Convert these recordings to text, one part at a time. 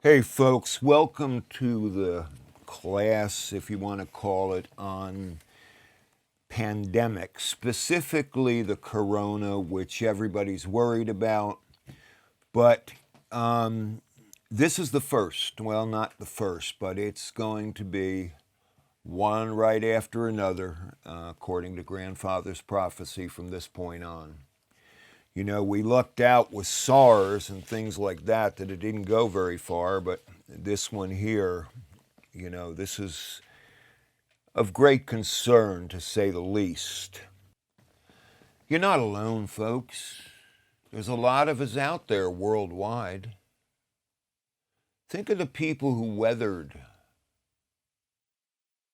Hey folks, welcome to the class, if you want to call it, on pandemic, specifically the corona, which everybody's worried about. But this is the first. Well, not the first, but it's going to be one right after another, according to Grandfather's prophecy from this point on. You know, we lucked out with Sars and things like that it didn't go very far, but this one here, this is of great concern, to say the least. You're not alone, folks. There's a lot of us out there worldwide. Think of the people who weathered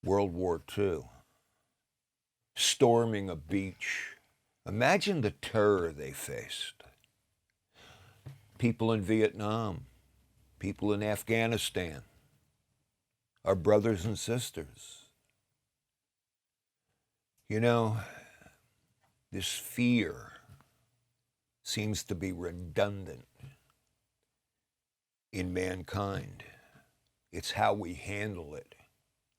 World War II, storming a beach. Imagine the terror they faced. People in Vietnam, people in Afghanistan, our brothers and sisters. You know, this fear seems to be redundant in mankind. It's how we handle it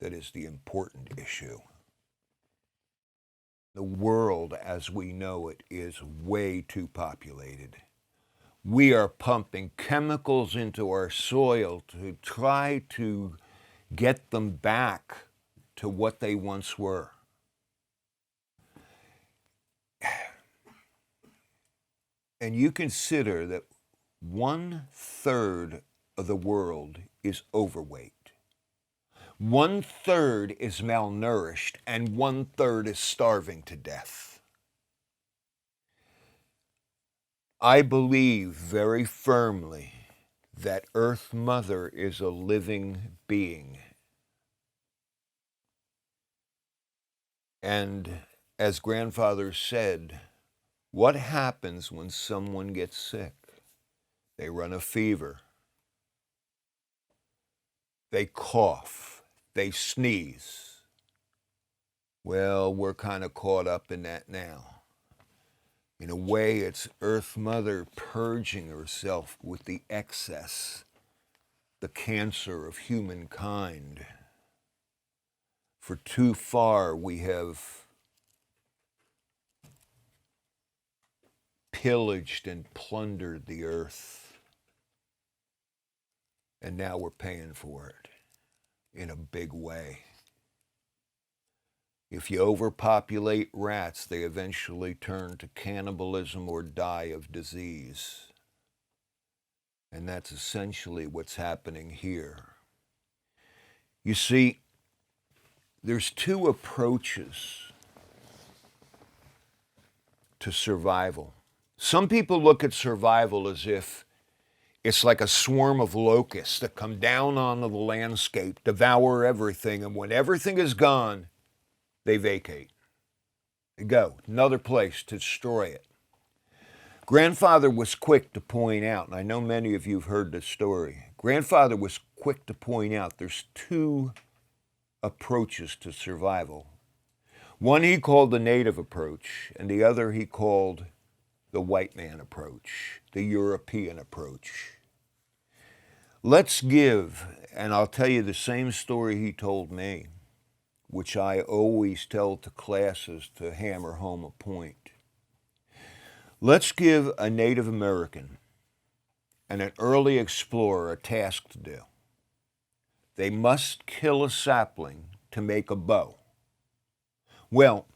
that is the important issue. The world as we know it is way too populated. We are pumping chemicals into our soil to try to get them back to what they once were. And you consider that 1/3 of the world is overweight. 1/3 is malnourished, and 1/3 is starving to death. I believe very firmly that Earth Mother is a living being. And as Grandfather said, what happens when someone gets sick? They run a fever. They cough. They sneeze. Well, we're kind of caught up in that now. In a way, it's Earth Mother purging herself with the excess, the cancer of humankind. For too far we have pillaged and plundered the earth. And now we're paying for it in a big way. If you overpopulate rats, they eventually turn to cannibalism or die of disease. And that's essentially what's happening here. You see, there's two approaches to survival. Some people look at survival as if it's like a swarm of locusts that come down onto the landscape, devour everything, and when everything is gone, they vacate. They go another place to destroy it. Grandfather was quick to point out, and I know many of you have heard this story, Grandfather was quick to point out there's two approaches to survival. One he called the native approach, and the other he called the white man approach, the European approach. Let's give, and I'll tell you the same story he told me, which I always tell to classes to hammer home a point. Let's give a Native American and an early explorer a task to do. They must kill a sapling to make a bow. Well,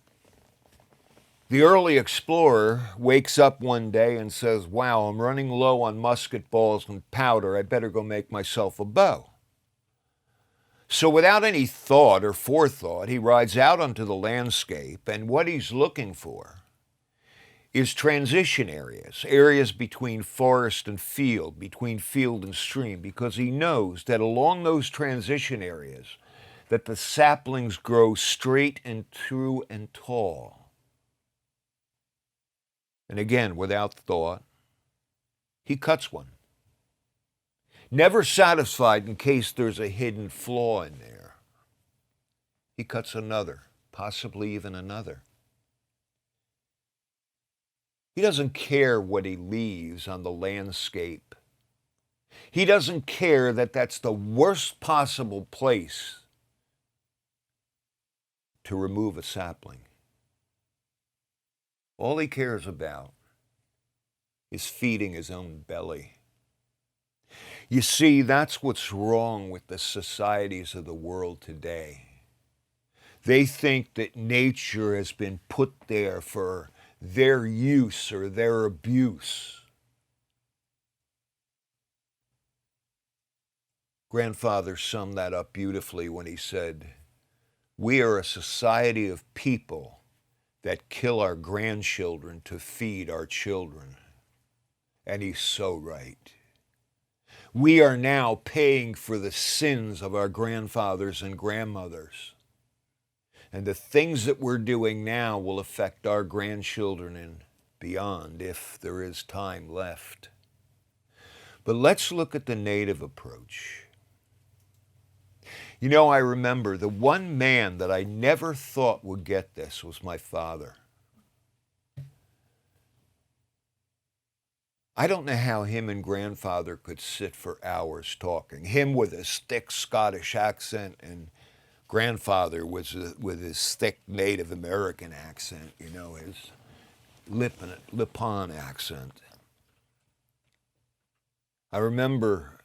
the early explorer wakes up one day and says, wow, I'm running low on musket balls and powder. I better go make myself a bow. So without any thought or forethought, he rides out onto the landscape, and what he's looking for is transition areas, areas between forest and field, between field and stream, because he knows that along those transition areas, that the saplings grow straight and true and tall. And again, without thought, he cuts one. Never satisfied in case there's a hidden flaw in there. He cuts another, possibly even another. He doesn't care what he leaves on the landscape. He doesn't care that that's the worst possible place to remove a sapling. All he cares about is feeding his own belly. You see, that's what's wrong with the societies of the world today. They think that nature has been put there for their use or their abuse. Grandfather summed that up beautifully when he said, "We are a society of people that kill our grandchildren to feed our children." And he's so right. We are now paying for the sins of our grandfathers and grandmothers. And the things that we're doing now will affect our grandchildren and beyond if there is time left. But let's look at the native approach. You know, I remember the one man that I never thought would get this was my father. I don't know how him and grandfather could sit for hours talking. Him with his thick Scottish accent and grandfather was with his thick Native American accent, you know, his Lipan accent. I remember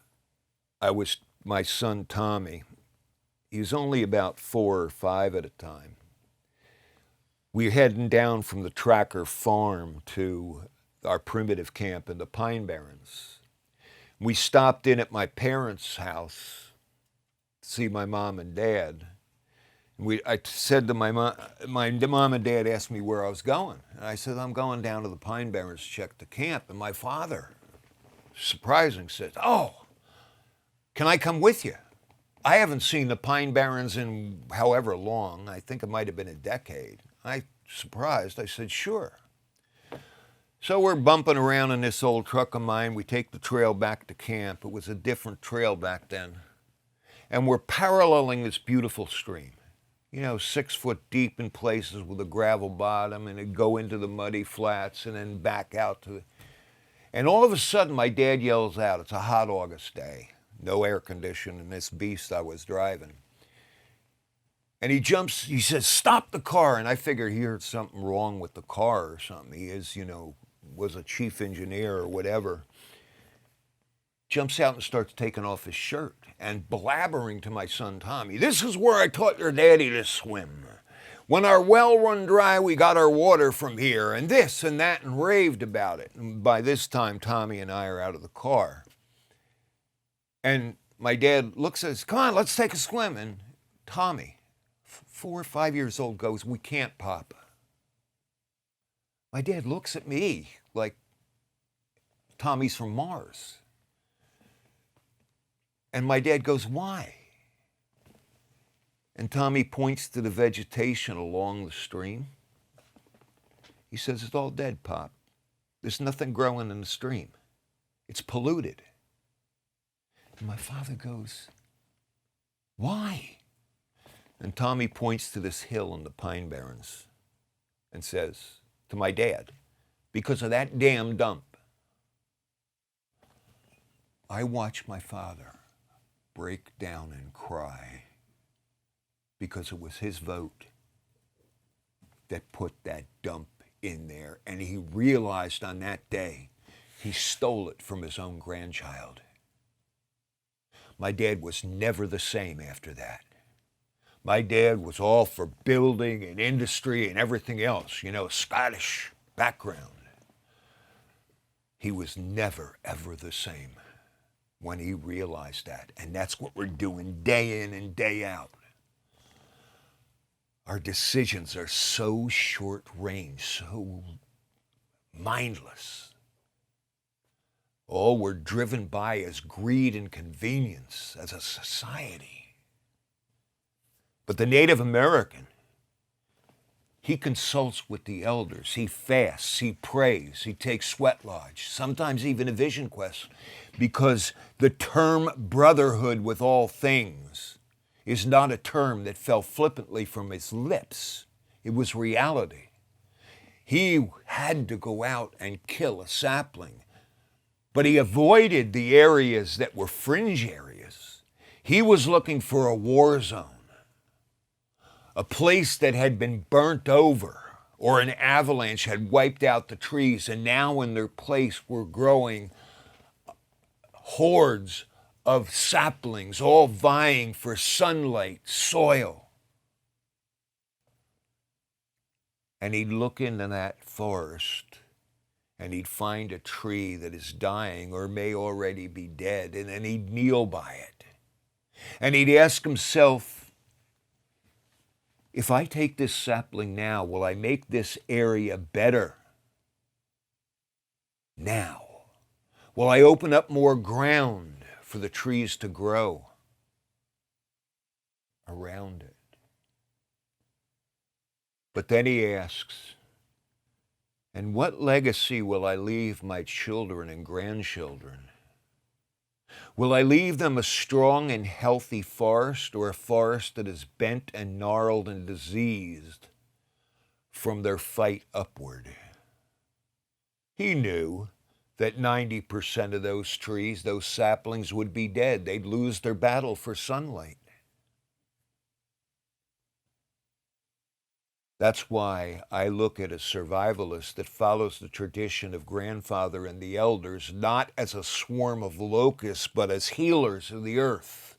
my son Tommy, he was only about 4 or 5 at a time. We were heading down from the Tracker farm to our primitive camp in the Pine Barrens. We stopped in at my parents' house to see my mom and dad. I said to my mom and dad asked me where I was going. And I said, I'm going down to the Pine Barrens to check the camp. And my father, surprising, said, "Oh, can I come with you? I haven't seen the Pine Barrens in however long. I think it might have been a decade." Surprised, I said, "Sure." So we're bumping around in this old truck of mine. We take the trail back to camp. It was a different trail back then. And we're paralleling this beautiful stream. You know, 6 foot deep in places with a gravel bottom, and it'd go into the muddy flats and then back out to... And all of a sudden, my dad yells out, it's a hot August day, no air conditioning in this beast I was driving. And he says, "Stop the car." And I figured he heard something wrong with the car or something. He was a chief engineer or whatever. Jumps out and starts taking off his shirt and blabbering to my son Tommy, "This is where I taught your daddy to swim. When our well run dry, we got our water from here, and this and that," and raved about it. And by this time, Tommy and I are out of the car. And my dad looks at us, "Come on, let's take a swim." And Tommy, 4 or 5 years old, goes, "We can't, Papa." My dad looks at me like Tommy's from Mars. And my dad goes, "Why?" And Tommy points to the vegetation along the stream. He says, "It's all dead, Pop. There's nothing growing in the stream. It's polluted." And my father goes, "Why?" And Tommy points to this hill in the Pine Barrens and says to my dad, "Because of that damn dump." I watched my father break down and cry because it was his vote that put that dump in there. And he realized on that day he stole it from his own grandchild. My dad was never the same after that. My dad was all for building and industry and everything else, you know, Scottish background. He was never, ever the same when he realized that. And that's what we're doing day in and day out. Our decisions are so short range, so mindless. All we're driven by is greed and convenience as a society. But the Native American, he consults with the elders, he fasts, he prays, he takes sweat lodge, sometimes even a vision quest, because the term brotherhood with all things is not a term that fell flippantly from his lips. It was reality. He had to go out and kill a sapling But he avoided the areas that were fringe areas. He was looking for a war zone, a place that had been burnt over, or an avalanche had wiped out the trees, and now in their place were growing hordes of saplings, all vying for sunlight, soil. And he'd look into that forest, and he'd find a tree that is dying or may already be dead, and then he'd kneel by it. And he'd ask himself, if I take this sapling now, will I make this area better? Now. Will I open up more ground for the trees to grow around it? But then he asks, and what legacy will I leave my children and grandchildren? Will I leave them a strong and healthy forest, or a forest that is bent and gnarled and diseased from their fight upward? He knew that 90% of those trees, those saplings, would be dead. They'd lose their battle for sunlight. That's why I look at a survivalist that follows the tradition of grandfather and the elders, not as a swarm of locusts, but as healers of the earth,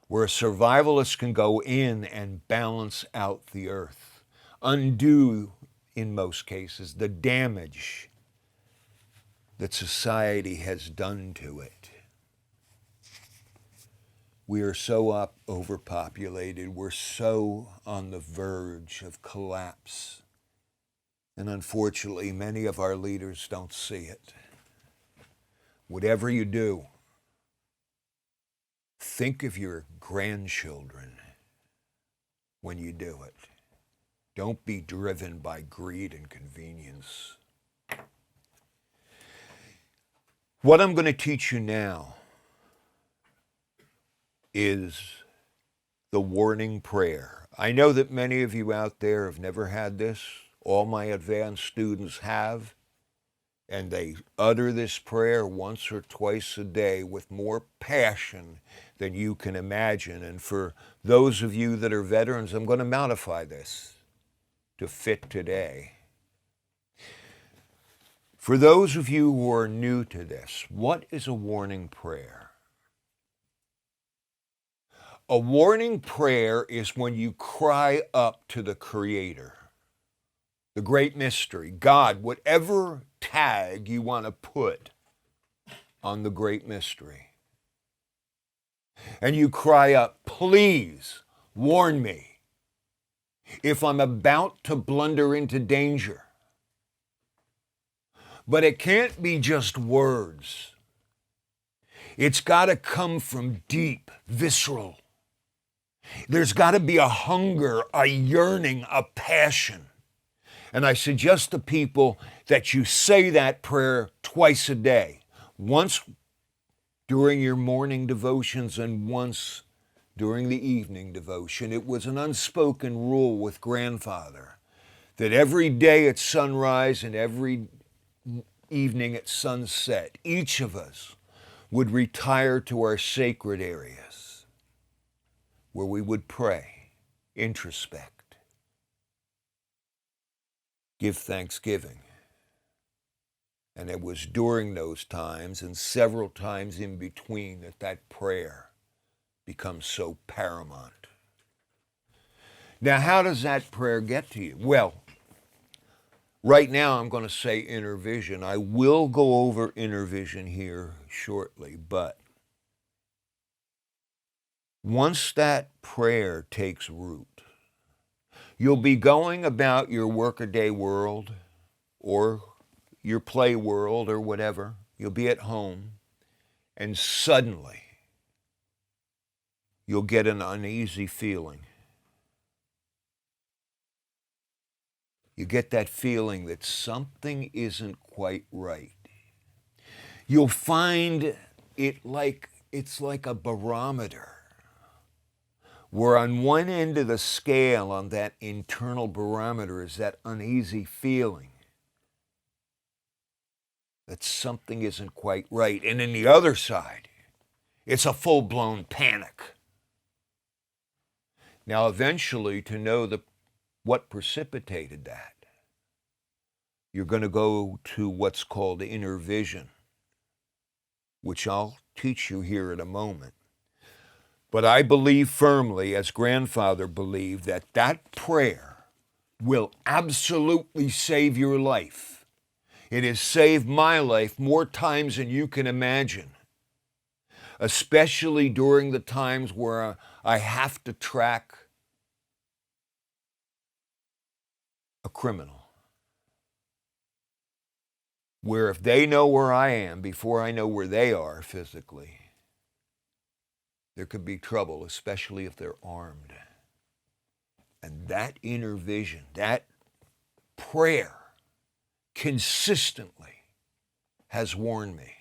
where a survivalist can go in and balance out the earth, undo, in most cases, the damage that society has done to it. We are so overpopulated. We're so on the verge of collapse. And unfortunately, many of our leaders don't see it. Whatever you do, think of your grandchildren when you do it. Don't be driven by greed and convenience. What I'm going to teach you now is the warning prayer. I know that many of you out there have never had this. All my advanced students have, and they utter this prayer once or twice a day with more passion than you can imagine. And for those of you that are veterans, I'm going to modify this to fit today. For those of you who are new to this, what is a warning prayer? A warning prayer is when you cry up to the Creator, the great mystery, God, whatever tag you want to put on the great mystery. And you cry up, please warn me if I'm about to blunder into danger. But it can't be just words. It's got to come from deep, visceral. There's got to be a hunger, a yearning, a passion. And I suggest to people that you say that prayer twice a day. Once during your morning devotions and once during the evening devotion. It was an unspoken rule with grandfather that every day at sunrise and every evening at sunset, each of us would retire to our sacred areas where we would pray, introspect, give thanksgiving. And it was during those times and several times in between that that prayer becomes so paramount. Now, how does that prayer get to you? Well, right now I'm going to say inner vision. I will go over inner vision here shortly, but once that prayer takes root, you'll be going about your workaday world or your play world or whatever. You'll be at home, and suddenly you'll get an uneasy feeling. You get that feeling that something isn't quite right. You'll find it like it's like a barometer, where on one end of the scale on that internal barometer is that uneasy feeling. that something isn't quite right. And in the other side, it's a full-blown panic. Now, eventually, to know what precipitated that, you're going to go to what's called inner vision, which I'll teach you here in a moment. But I believe firmly, as grandfather believed, that that prayer will absolutely save your life. It has saved my life more times than you can imagine, especially during the times where I have to track a criminal. Where if they know where I am before I know where they are physically, there could be trouble, especially if they're armed. And that inner vision, that prayer, consistently has warned me.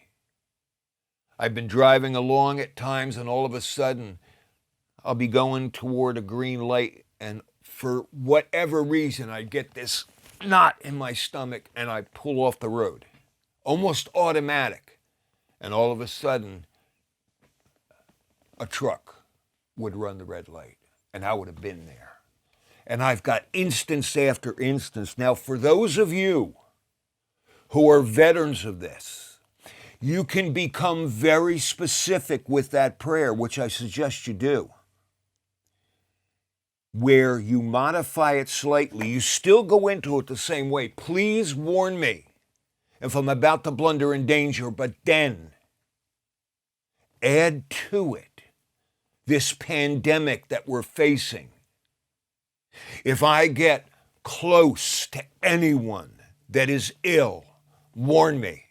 I've been driving along at times, and all of a sudden, I'll be going toward a green light, and for whatever reason, I get this knot in my stomach, and I pull off the road. Almost automatic. And all of a sudden, a truck would run the red light, and I would have been there. And I've got instance after instance. Now, for those of you who are veterans of this, you can become very specific with that prayer, which I suggest you do, where you modify it slightly. You still go into it the same way. Please warn me if I'm about to blunder in danger, but then add to it this pandemic that we're facing. If I get close to anyone that is ill, warn me.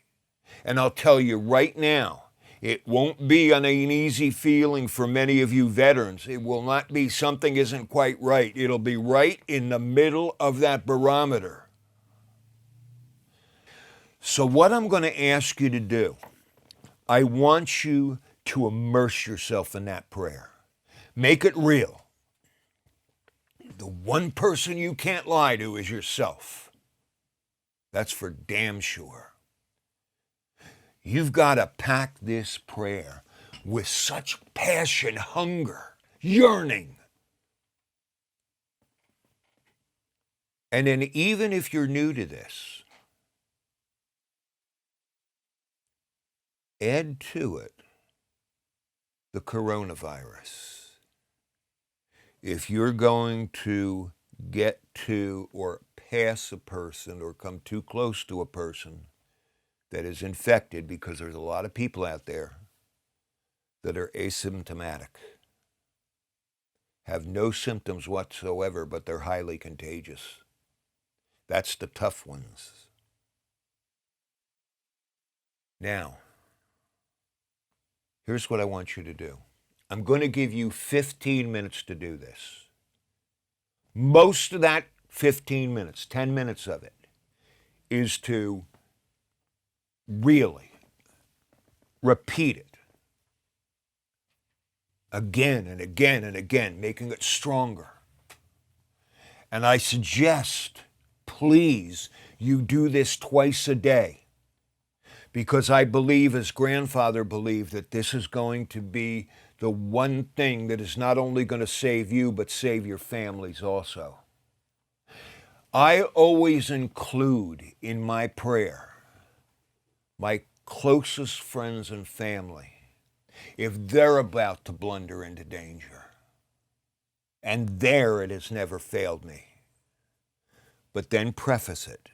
And I'll tell you right now, it won't be an easy feeling for many of you veterans. It will not be something isn't quite right. It'll be right in the middle of that barometer. So what I'm going to ask you to do, I want you to immerse yourself in that prayer. Make it real. The one person you can't lie to is yourself. That's for damn sure. You've got to pack this prayer with such passion, hunger, yearning. And then even if you're new to this, add to it the coronavirus. If you're going to get to or pass a person or come too close to a person that is infected, because there's a lot of people out there that are asymptomatic, have no symptoms whatsoever, but they're highly contagious. That's the tough ones. Now, here's what I want you to do. I'm going to give you 15 minutes to do this. Most of that 15 minutes, 10 minutes of it, is to really repeat it again and again and again, making it stronger. And I suggest, please, you do this twice a day, because I believe, as grandfather believed, that this is going to be the one thing that is not only going to save you, but save your families also. I always include in my prayer my closest friends and family if they're about to blunder into danger. And there it has never failed me. But then preface it.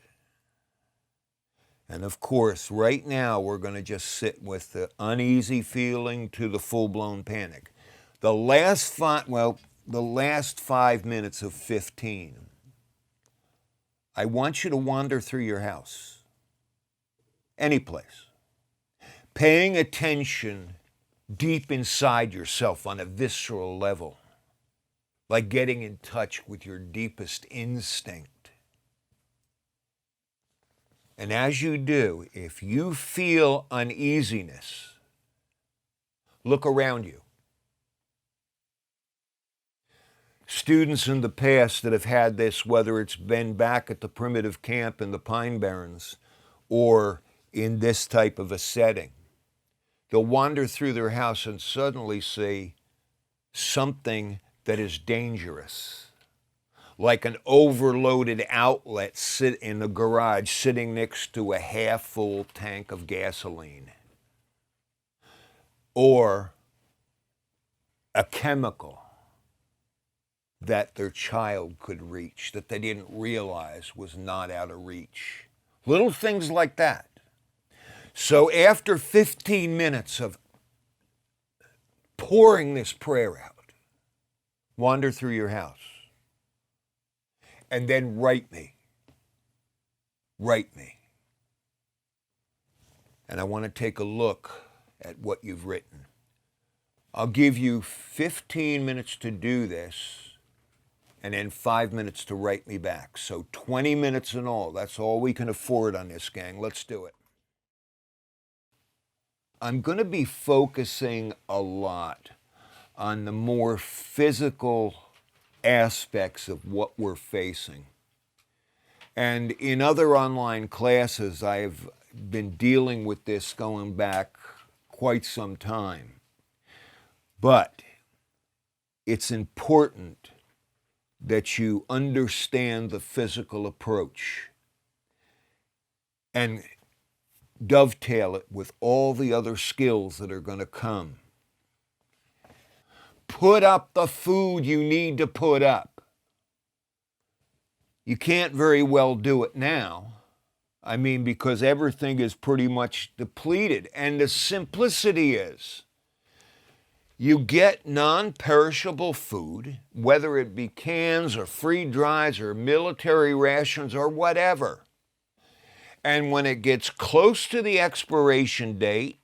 And of course, right now we're going to just sit with the uneasy feeling to the full-blown panic. The last 5 minutes of 15, I want you to wander through your house, any place, paying attention deep inside yourself on a visceral level, like getting in touch with your deepest instinct. And as you do, if you feel uneasiness, look around you. Students in the past that have had this, whether it's been back at the primitive camp in the Pine Barrens or in this type of a setting. They'll wander through their house and suddenly see something that is dangerous, like an overloaded outlet sit in the garage sitting next to a half-full tank of gasoline, or a chemical that their child could reach that they didn't realize was not out of reach. Little things like that. So after 15 minutes of pouring this prayer out, wander through your house and then write me. Write me. And I want to take a look at what you've written. I'll give you 15 minutes to do this and then 5 minutes to write me back. So 20 minutes in all. That's all we can afford on this, gang. Let's do it. I'm going to be focusing a lot on the more physical aspects of what we're facing. And in other online classes, I've been dealing with this going back quite some time. But it's important that you understand the physical approach and dovetail it with all the other skills that are going to come. Put up the food you need to put up. You can't very well do it now. I mean, because everything is pretty much depleted. And the simplicity is, you get non-perishable food, whether it be cans or freeze-dries or military rations or whatever. And when it gets close to the expiration date,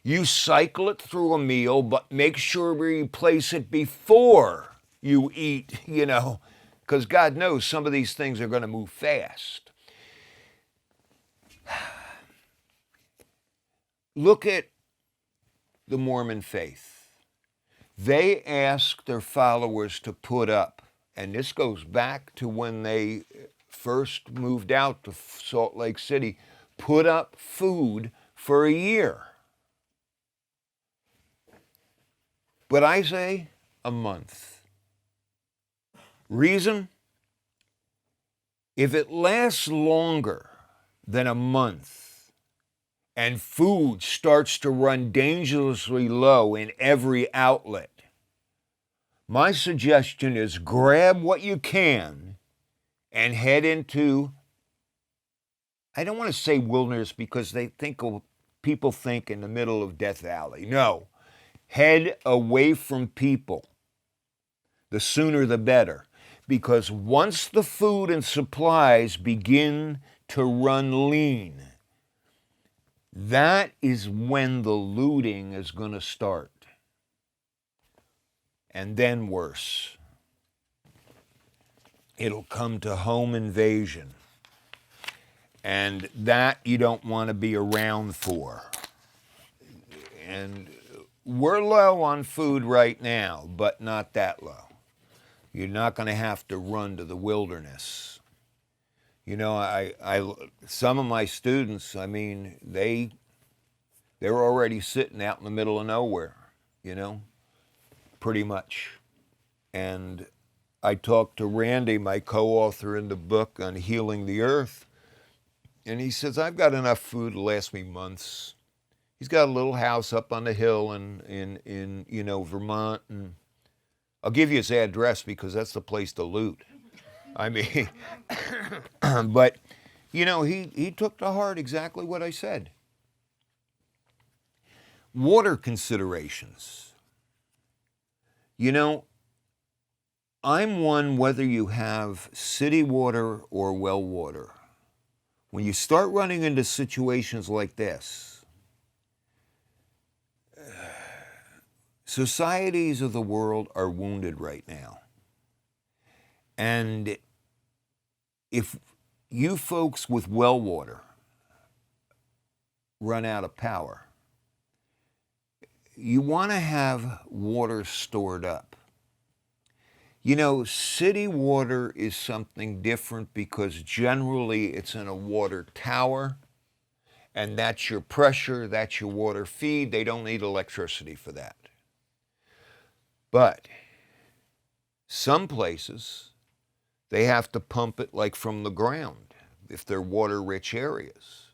you cycle it through a meal, but make sure you replace it before you eat, because God knows some of these things are going to move fast. Look at the Mormon faith. They ask their followers to put up, and this goes back to when they first moved out to Salt Lake City, put up food for a year. But I say a month. Reason? If it lasts longer than a month and food starts to run dangerously low in every outlet, my suggestion is grab what you can and head into, I don't want to say wilderness because people think in the middle of Death Valley. No, head away from people. The sooner the better. Because once the food and supplies begin to run lean, that is when the looting is going to start. And then worse. It'll come to home invasion. And that you don't want to be around for. And we're low on food right now, but not that low. You're not going to have to run to the wilderness. Some of my students, they're already sitting out in the middle of nowhere, pretty much. And I talked to Randy, my co-author in the book on Healing the Earth, and he says, I've got enough food to last me months. He's got a little house up on the hill in Vermont, and I'll give you his address because that's the place to loot. But, he took to heart exactly what I said. Water considerations. I'm one whether you have city water or well water. When you start running into situations like this, societies of the world are wounded right now. And if you folks with well water run out of power, you want to have water stored up. City water is something different because generally it's in a water tower and that's your pressure, that's your water feed. They don't need electricity for that. But some places, they have to pump it like from the ground if they're water-rich areas.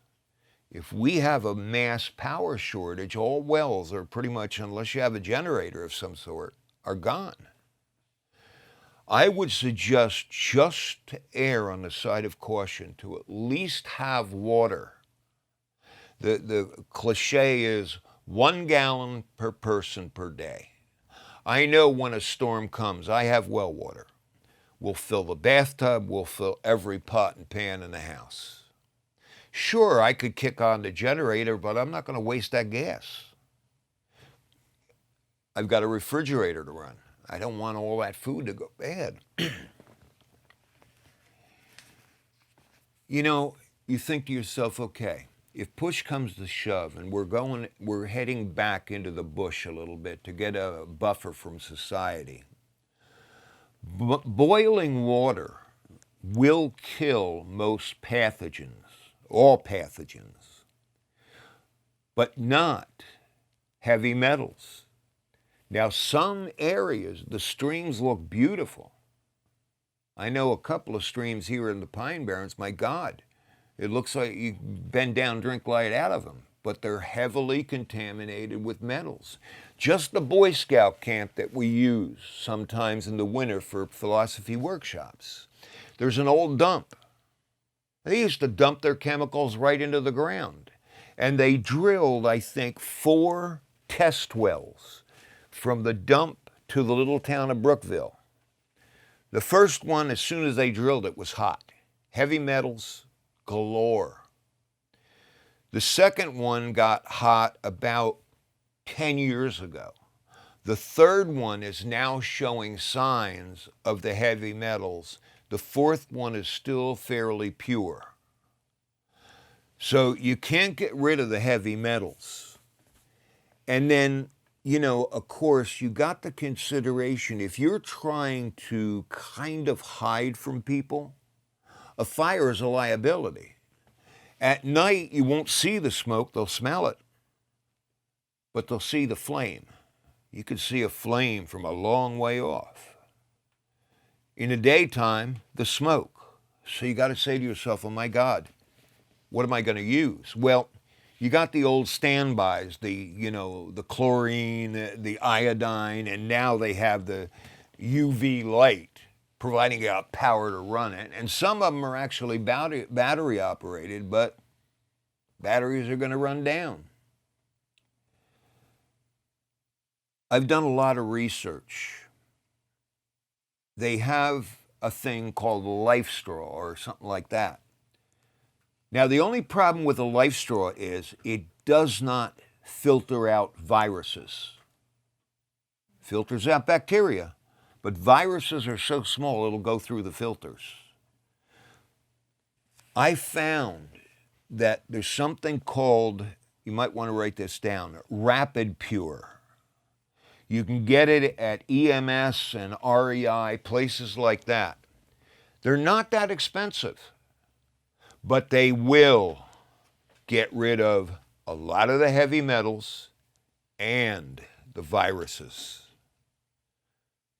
If we have a mass power shortage, all wells are pretty much, unless you have a generator of some sort, are gone. I would suggest just to err on the side of caution to at least have water. The cliche is 1 gallon per person per day. I know when a storm comes, I have well water. We'll fill the bathtub, we'll fill every pot and pan in the house. Sure, I could kick on the generator, but I'm not going to waste that gas. I've got a refrigerator to run. I don't want all that food to go bad. You know, you think to yourself, okay, if push comes to shove and we're heading back into the bush a little bit to get a buffer from society, boiling water will kill most pathogens, all pathogens, but not heavy metals. Now, some areas, the streams look beautiful. I know a couple of streams here in the Pine Barrens, my God, it looks like you bend down, drink right out of them, but they're heavily contaminated with metals. Just the Boy Scout camp that we use sometimes in the winter for philosophy workshops, there's an old dump. They used to dump their chemicals right into the ground. And they drilled, I think, 4 test wells from the dump to the little town of Brookville. The first one, as soon as they drilled it, was hot. Heavy metals galore. The second one got hot about 10 years ago. The third one is now showing signs of the heavy metals. The fourth one is still fairly pure. So you can't get rid of the heavy metals. And then, you know, of course, you got the consideration, if you're trying to kind of hide from people, a fire is a liability. At night, you won't see the smoke, they'll smell it, but they'll see the flame. You can see a flame from a long way off. In the daytime, the smoke. So you got to say to yourself, oh my God, what am I going to use? Well, you got the old standbys, the chlorine, the iodine, and now they have the UV light, providing out power to run it. And some of them are actually battery operated, but batteries are going to run down. I've done a lot of research. They have a thing called life straw or something like that. Now, the only problem with a life straw is it does not filter out viruses. Filters out bacteria, but viruses are so small it'll go through the filters. I found that there's something called, you might want to write this down, Rapid Pure. You can get it at EMS and REI, places like that. They're not that expensive, but they will get rid of a lot of the heavy metals and the viruses.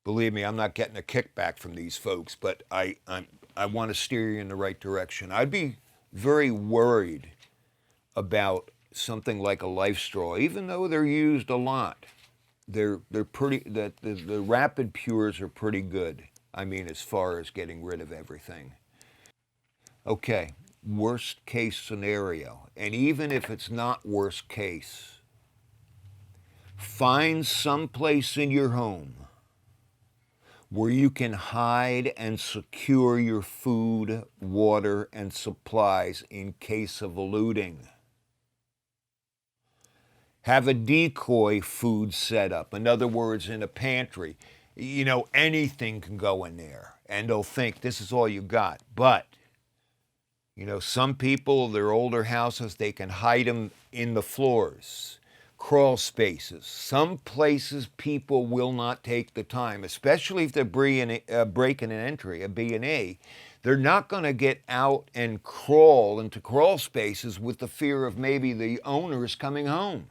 Believe me, I'm not getting a kickback from these folks, but I want to steer you in the right direction. I'd be very worried about something like a life straw, even though they're used a lot. They're pretty. The Rapid Pures are pretty good. I mean, as far as getting rid of everything. Okay, worst case scenario, and even if it's not worst case, find some place in your home where you can hide and secure your food, water, and supplies in case of a looting. Have a decoy food set up. In other words, in a pantry. You know, anything can go in there, and they'll think this is all you got. But, you know, some people, their older houses, they can hide them in the floors, crawl spaces. Some places people will not take the time, especially if they're breaking an entry, a B&A. They're not going to get out and crawl into crawl spaces with the fear of maybe the owners coming home.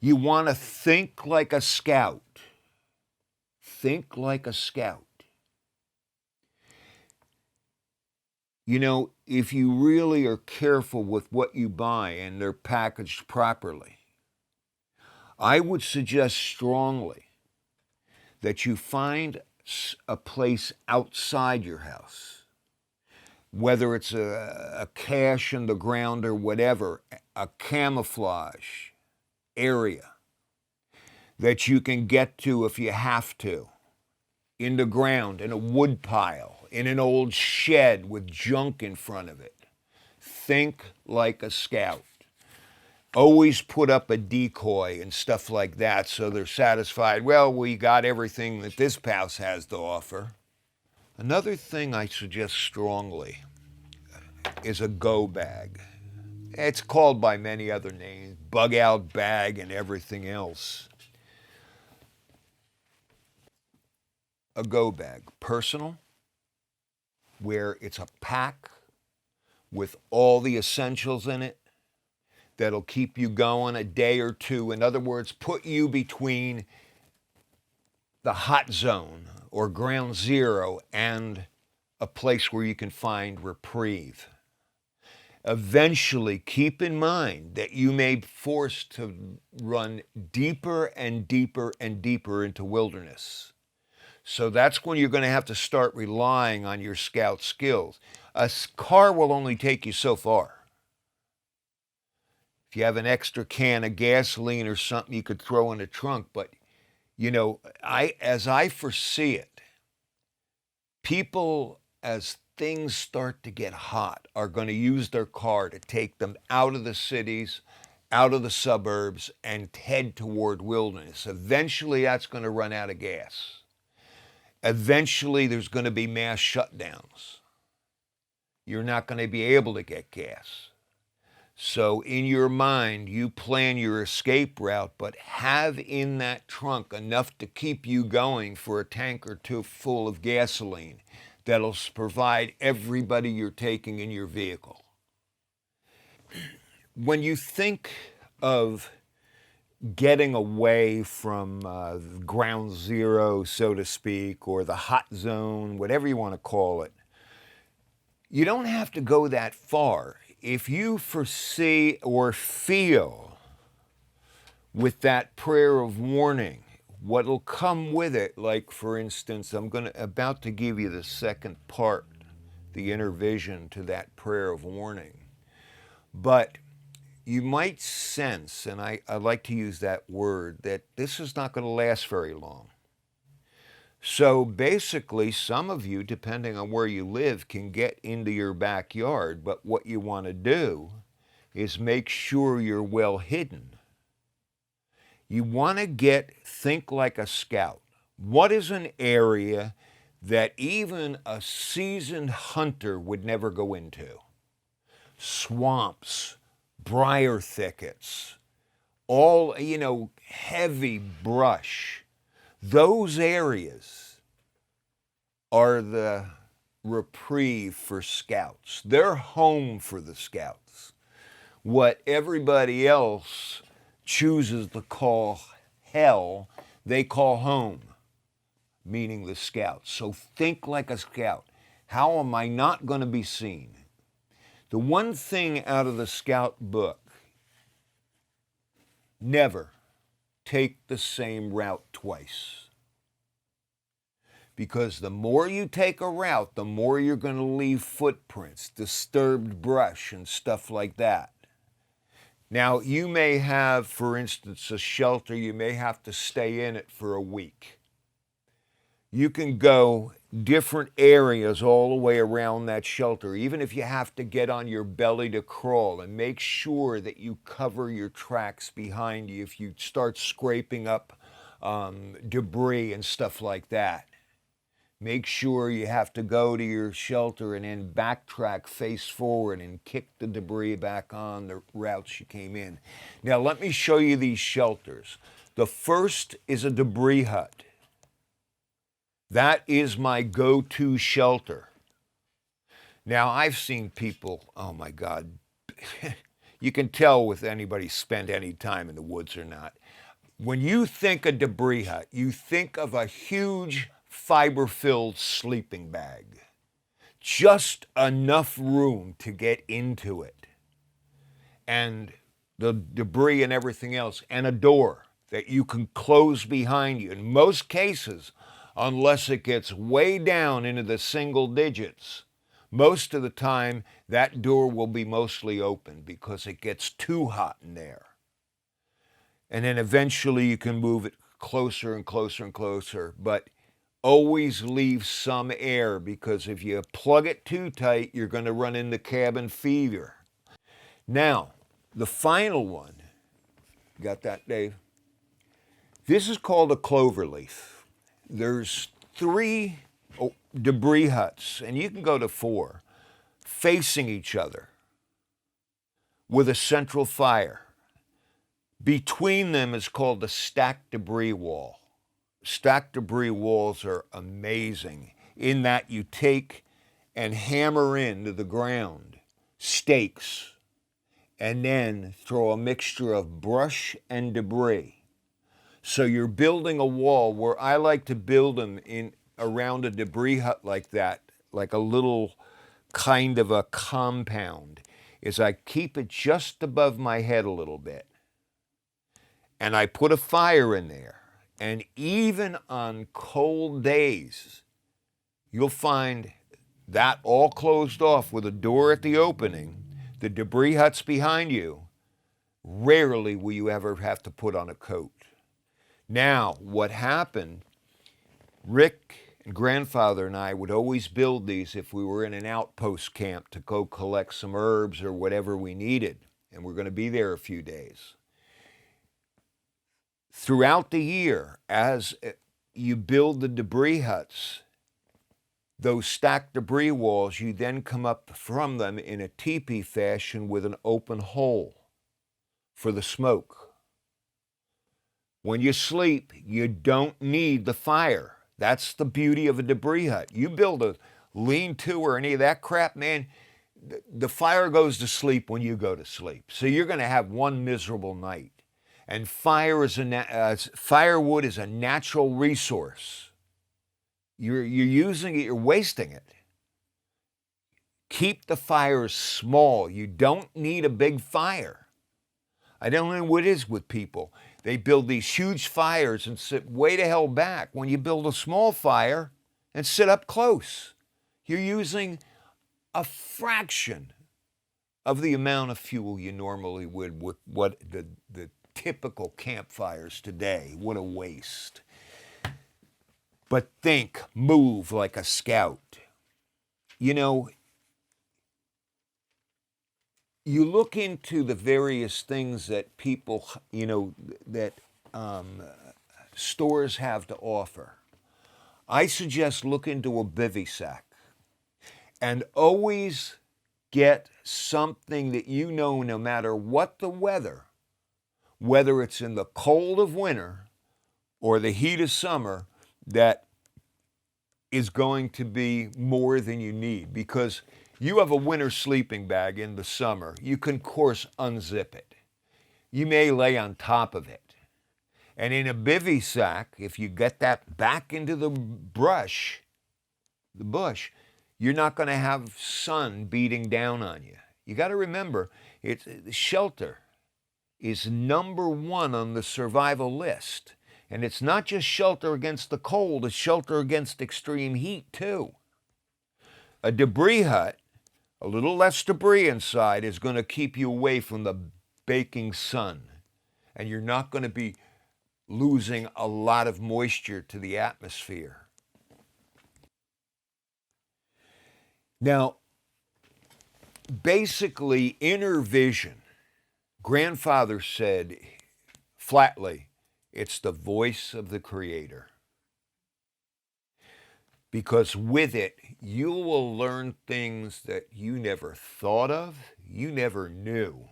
You want to think like a scout. Think like a scout. You know, if you really are careful with what you buy and they're packaged properly, I would suggest strongly that you find a place outside your house, whether it's a cache in the ground or whatever, a camouflage area that you can get to if you have to, in the ground, in a wood pile, in an old shed with junk in front of it. Think like a scout. Always put up a decoy and stuff like that so they're satisfied. Well, we got everything that this house has to offer. Another thing I suggest strongly is a go bag. It's called by many other names, bug out bag and everything else. A go bag, personal, where it's a pack with all the essentials in it that'll keep you going a day or two. In other words, put you between the hot zone or ground zero and a place where you can find reprieve. Eventually, keep in mind that you may be forced to run deeper and deeper and deeper into wilderness. So that's when you're going to have to start relying on your scout skills. A car will only take you so far. If you have an extra can of gasoline or something you could throw in the trunk, but you know, as I foresee it, people, as things start to get hot, are going to use their car to take them out of the cities, out of the suburbs, and head toward wilderness. Eventually, that's going to run out of gas. Eventually, there's going to be mass shutdowns. You're not going to be able to get gas. So in your mind, you plan your escape route, but have in that trunk enough to keep you going for a tank or two full of gasoline that'll provide everybody you're taking in your vehicle. When you think of getting away from ground zero, so to speak, or the hot zone, whatever you want to call it, you don't have to go that far. If you foresee or feel with that prayer of warning, what'll come with it, like for instance, about to give you the second part, the inner vision to that prayer of warning. But you might sense, and I like to use that word, that this is not going to last very long. So basically, some of you, depending on where you live, can get into your backyard, but what you want to do is make sure you're well hidden. You want to think like a scout. What is an area that even a seasoned hunter would never go into? Swamps, briar thickets, all, heavy brush. Those areas are the reprieve for scouts. They're home for the scouts. What everybody else chooses to call hell, they call home, meaning the scouts. So think like a scout. How am I not going to be seen? The one thing out of the scout book, never take the same route twice. Because the more you take a route, the more you're going to leave footprints, disturbed brush and stuff like that. Now, you may have, for instance, a shelter, you may have to stay in it for a week. You can go different areas all the way around that shelter, even if you have to get on your belly to crawl, and make sure that you cover your tracks behind you if you start scraping up debris and stuff like that. Make sure you have to go to your shelter and then backtrack face forward and kick the debris back on the routes you came in. Now let me show you these shelters. The first is a debris hut. That is my go-to shelter. Now, I've seen people, oh my God, you can tell with anybody spent any time in the woods or not. When you think of debris hut, you think of a huge fiber-filled sleeping bag. Just enough room to get into it. And the debris and everything else, and a door that you can close behind you. In most cases, unless it gets way down into the single digits, most of the time that door will be mostly open because it gets too hot in there. And then eventually you can move it closer and closer and closer, but always leave some air, because if you plug it too tight, you're going to run into cabin fever. Now, the final one, got that, Dave? This is called a cloverleaf. There's 3 debris huts, and you can go to 4, facing each other with a central fire. Between them is called the stacked debris wall. Stacked debris walls are amazing in that you take and hammer into the ground stakes and then throw a mixture of brush and debris. So you're building a wall, where I like to build them in around a debris hut like that, like a little kind of a compound, is I keep it just above my head a little bit. And I put a fire in there. And even on cold days, you'll find that all closed off with a door at the opening, the debris huts behind you. Rarely will you ever have to put on a coat. Now, what happened, Rick and grandfather and I would always build these if we were in an outpost camp to go collect some herbs or whatever we needed, and we're going to be there a few days. Throughout the year, as you build the debris huts, those stacked debris walls, you then come up from them in a teepee fashion with an open hole for the smoke. When you sleep, you don't need the fire. That's the beauty of a debris hut. You build a lean-to or any of that crap, man, the fire goes to sleep when you go to sleep. So you're going to have one miserable night. And firewood is a natural resource. You're using it, you're wasting it. Keep the fires small. You don't need a big fire. I don't know what it is with people. They build these huge fires and sit way the hell back. When you build a small fire and sit up close, you're using a fraction of the amount of fuel you normally would with what the typical campfires today. What a waste. But think, move like a scout. You know, you look into the various things that people, that stores have to offer. I suggest look into a bivy sack and always get something that no matter what the weather, whether it's in the cold of winter or the heat of summer, that is going to be more than you need. Because you have a winter sleeping bag in the summer, you can, of course, unzip it. You may lay on top of it. And in a bivy sack, if you get that back into the bush, you're not going to have sun beating down on you. You got to remember, shelter is number 1 on the survival list. And it's not just shelter against the cold, it's shelter against extreme heat too. A debris hut, a little less debris inside, is going to keep you away from the baking sun. And you're not going to be losing a lot of moisture to the atmosphere. Now, basically, inner vision, grandfather said flatly, it's the voice of the Creator. Because with it, you will learn things that you never thought of, you never knew.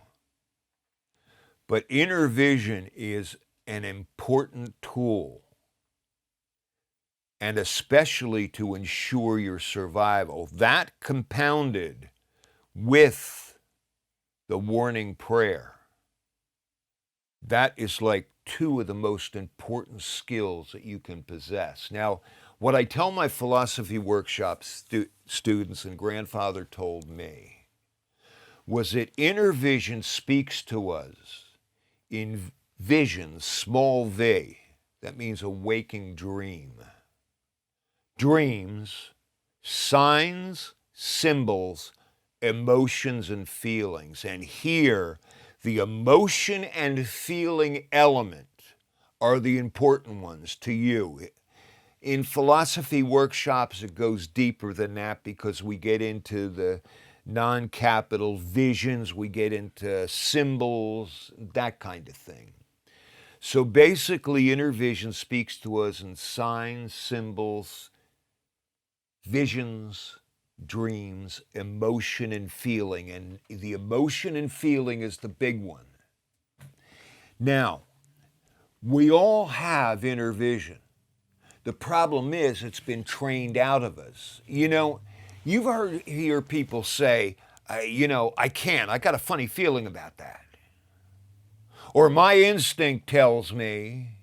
But inner vision is an important tool and especially to ensure your survival. That compounded with the warning prayer, that is like two of the most important skills that you can possess. Now, what I tell my philosophy workshop students, and grandfather told me, was that inner vision speaks to us in visions, small v. That means a waking dream. Dreams, signs, symbols, emotions, and feelings. And here, the emotion and feeling element are the important ones to you. In philosophy workshops, it goes deeper than that because we get into the non-capital visions, we get into symbols, that kind of thing. So basically, inner vision speaks to us in signs, symbols, visions, dreams, emotion, and feeling. And the emotion and feeling is the big one. Now, we all have inner vision. The problem is it's been trained out of us. You know, you've hear people say, I can't. I got a funny feeling about that. Or my instinct tells me.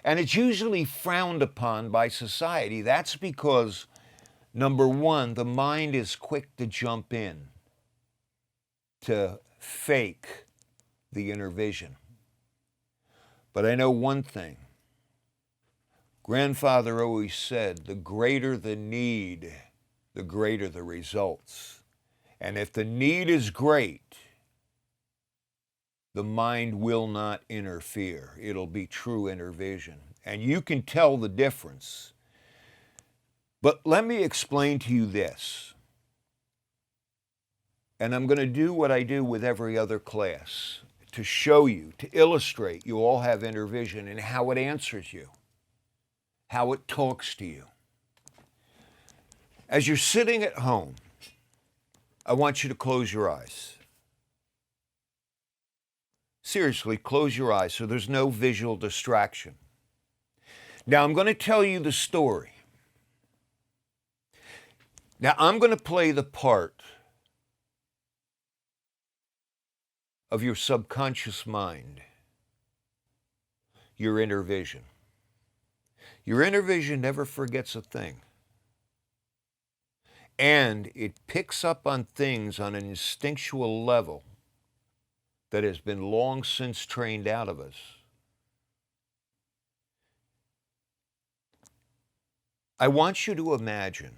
And it's usually frowned upon by society. That's because, number one, the mind is quick to jump in to fake the inner vision. But I know one thing. Grandfather always said, the greater the need, the greater the results. And if the need is great, the mind will not interfere. It'll be true inner vision. And you can tell the difference. But let me explain to you this. And I'm going to do what I do with every other class to show you, to illustrate you all have inner vision and how it answers you, how it talks to you. As you're sitting at home, I want you to close your eyes. Seriously, close your eyes so there's no visual distraction. Now, I'm going to tell you the story. Now, I'm going to play the part of your subconscious mind, your inner vision. Your inner vision never forgets a thing. And it picks up on things on an instinctual level that has been long since trained out of us. I want you to imagine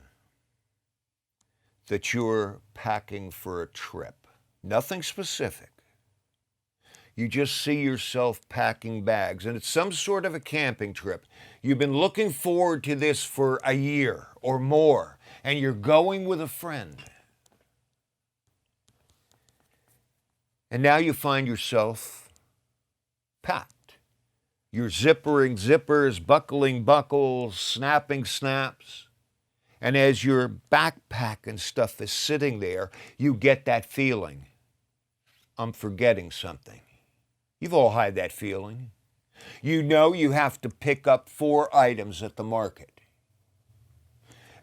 that you're packing for a trip. Nothing specific. You just see yourself packing bags, and it's some sort of a camping trip. You've been looking forward to this for a year or more, and you're going with a friend. And now you find yourself packed. You're zippering zippers, buckling buckles, snapping snaps. And as your backpack and stuff is sitting there, you get that feeling, I'm forgetting something. You've all had that feeling. You know you have to pick up 4 items at the market.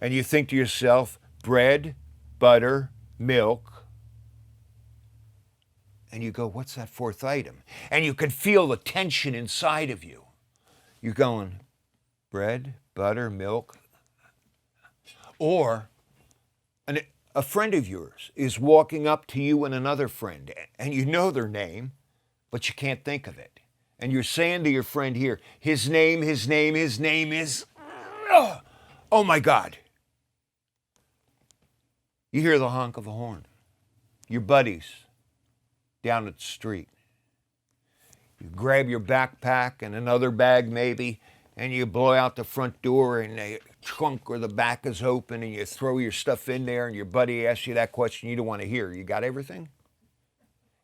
And you think to yourself, bread, butter, milk. And you go, what's that 4th item? And you can feel the tension inside of you. You're going, bread, butter, milk. Or a friend of yours is walking up to you and another friend, and you know their name, but you can't think of it. And you're saying to your friend here, his name is, oh my God. You hear the honk of a horn. Your buddies down at the street. You grab your backpack and another bag maybe, and you blow out the front door and the trunk or the back is open and you throw your stuff in there and your buddy asks you that question you don't want to hear. You got everything?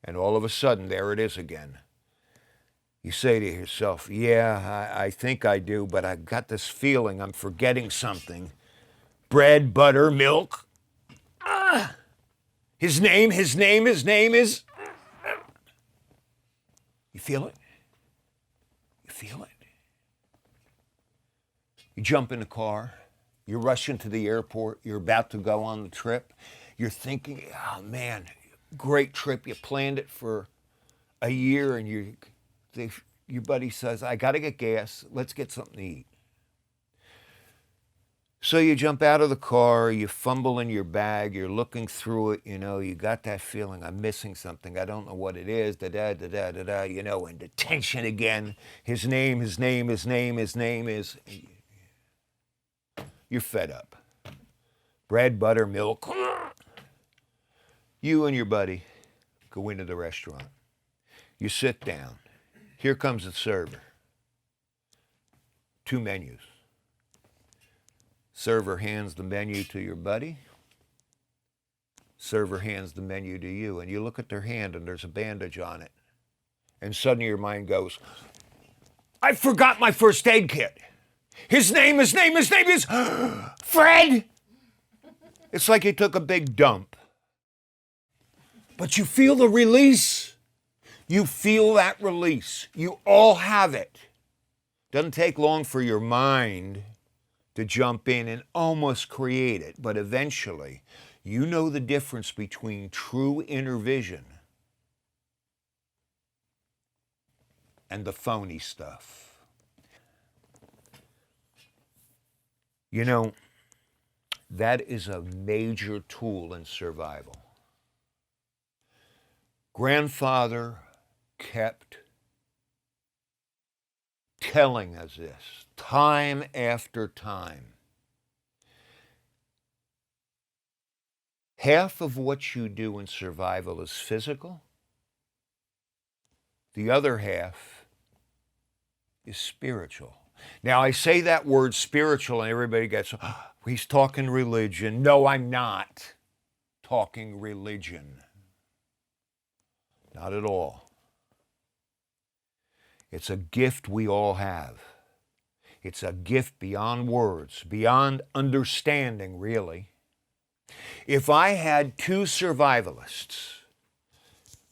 And all of a sudden, there it is again. You say to yourself, yeah, I think I do, but I got this feeling I'm forgetting something. Bread, butter, milk. His name is... You feel it? You feel it? You jump in the car, you're rushing to the airport, you're about to go on the trip. You're thinking, oh man, great trip. You planned it for a year and your buddy says, I got to get gas. Let's get something to eat. So you jump out of the car, you fumble in your bag, you're looking through it, you got that feeling, I'm missing something, I don't know what it is, da-da-da-da-da-da, and the tension again, his name is, you're fed up. Bread, butter, milk. You and your buddy go into the restaurant. You sit down. Here comes the server. 2 menus. Server hands the menu to your buddy. Server hands the menu to you. And you look at their hand and there's a bandage on it. And suddenly your mind goes, I forgot my first aid kit. His name is Fred. It's like you took a big dump. But you feel the release. You feel that release. You all have it. Doesn't take long for your mind to jump in and almost create it. But eventually, you know the difference between true inner vision and the phony stuff. That is a major tool in survival. Grandfather kept telling us this time after time. Half of what you do in survival is physical. The other half is spiritual. Now, I say that word spiritual and everybody gets, he's talking religion. No, I'm not talking religion. Not at all. It's a gift we all have. It's a gift beyond words, beyond understanding, really. If I had 2 survivalists,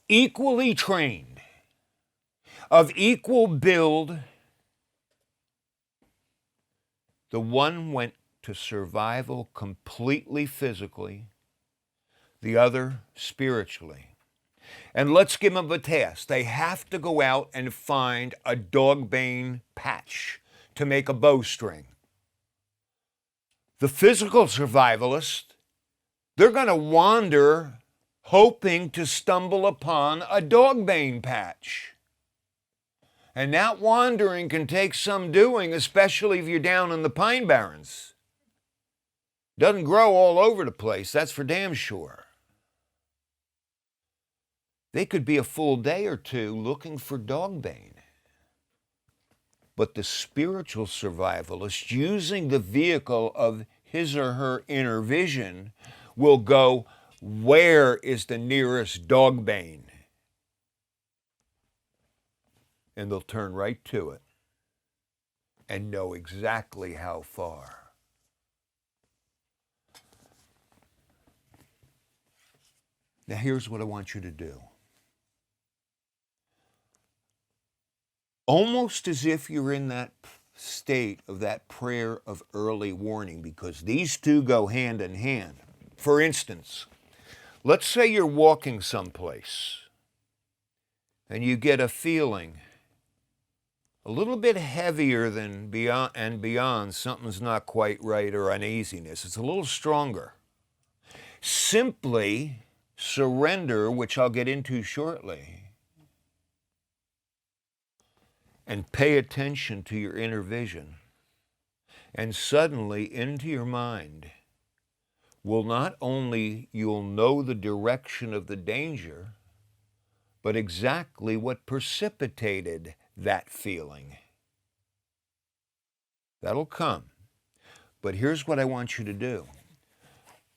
equally trained, of equal build, the one went to survival completely physically, the other spiritually. And let's give them a task. They have to go out and find a dogbane patch to make a bowstring. The physical survivalist, they're going to wander hoping to stumble upon a dogbane patch. And that wandering can take some doing, especially if you're down in the Pine Barrens. Doesn't grow all over the place, that's for damn sure. They could be a full day or 2 looking for dogbane. But the spiritual survivalist, using the vehicle of his or her inner vision, will go, where is the nearest dogbane? And they'll turn right to it and know exactly how far. Now here's what I want you to do. Almost as if you're in that state of that prayer of early warning, because these 2 go hand in hand. For instance, let's say you're walking someplace and you get a feeling a little bit heavier than beyond something's not quite right or uneasiness. It's a little stronger. Simply surrender, which I'll get into shortly, and pay attention to your inner vision. And suddenly, into your mind, not only you'll know the direction of the danger, but exactly what precipitated that feeling. That'll come. But here's what I want you to do.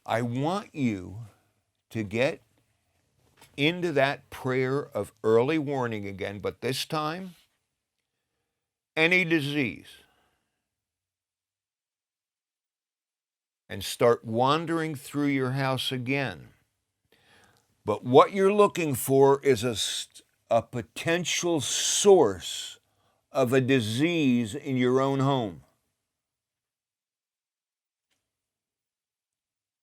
I want you to get into that prayer of early warning again, but this time, any disease. And start wandering through your house again. But what you're looking for is a potential source of a disease in your own home.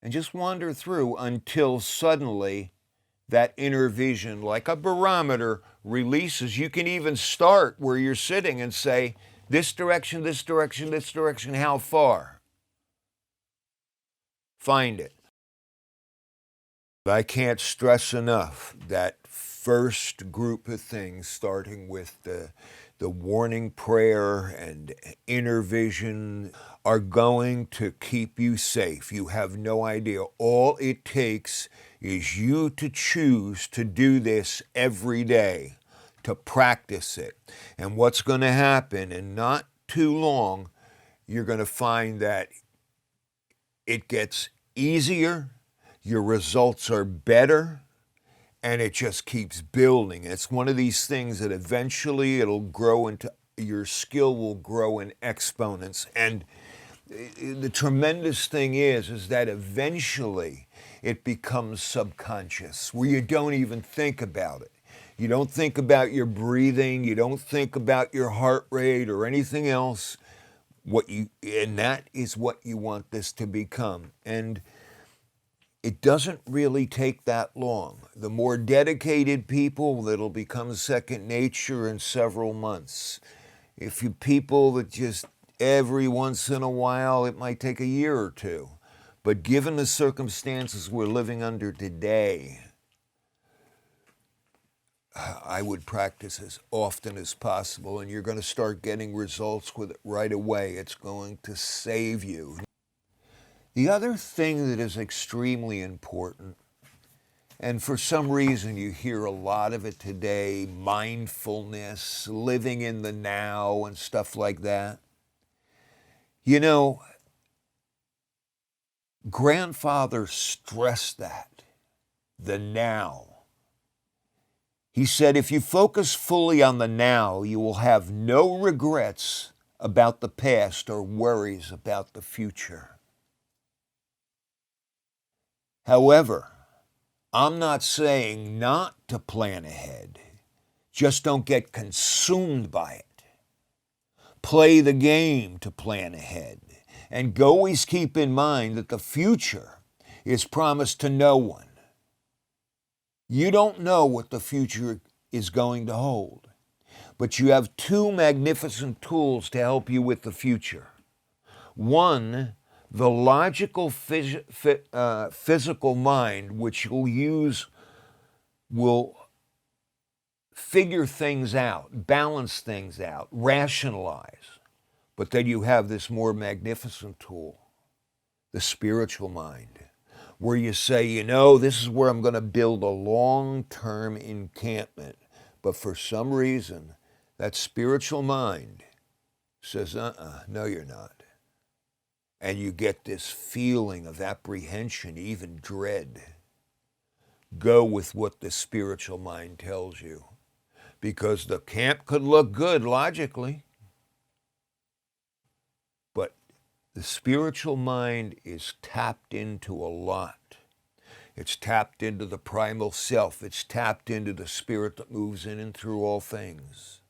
and just wander through until suddenly that inner vision, like a barometer, releases. You can even start where you're sitting and say, this direction, this direction, this direction, how far? Find it. I can't stress enough that first group of things, starting with the warning prayer and inner vision, are going to keep you safe. You have no idea. All it takes is you to choose to do this every day, to practice it. And what's going to happen, in not too long, you're going to find that it gets easier, your results are better, and it just keeps building. It's one of these things that eventually it'll grow into, your skill will grow in exponents. And the tremendous thing is that eventually it becomes subconscious, where you don't even think about it. You don't think about your breathing, you don't think about your heart rate or anything else. And that is what you want this to become. And it doesn't really take that long. The more dedicated people, it'll become second nature in several months. If you people that just every once in a while, it might take a year or two. But given the circumstances we're living under today, I would practice as often as possible, and you're going to start getting results with it right away. It's going to save you. The other thing that is extremely important, and for some reason you hear a lot of it today, mindfulness, living in the now and stuff like that. You know, grandfather stressed that, the now. He said, if you focus fully on the now, you will have no regrets about the past or worries about the future. However, I'm not saying not to plan ahead. Just don't get consumed by it. Play the game to plan ahead. And always keep in mind that the future is promised to no one. You don't know what the future is going to hold, but you have two magnificent tools to help you with the future. One, the logical physical mind, which you'll use, will figure things out, balance things out, rationalize. But then you have this more magnificent tool, the spiritual mind, where you say, you know, this is where I'm going to build a long-term encampment. But for some reason, that spiritual mind says, no, you're not. And you get this feeling of apprehension, even dread. Go with what the spiritual mind tells you. Because the camp could look good logically, but the spiritual mind is tapped into a lot. It's tapped into the primal self. It's tapped into the spirit that moves in and through all things.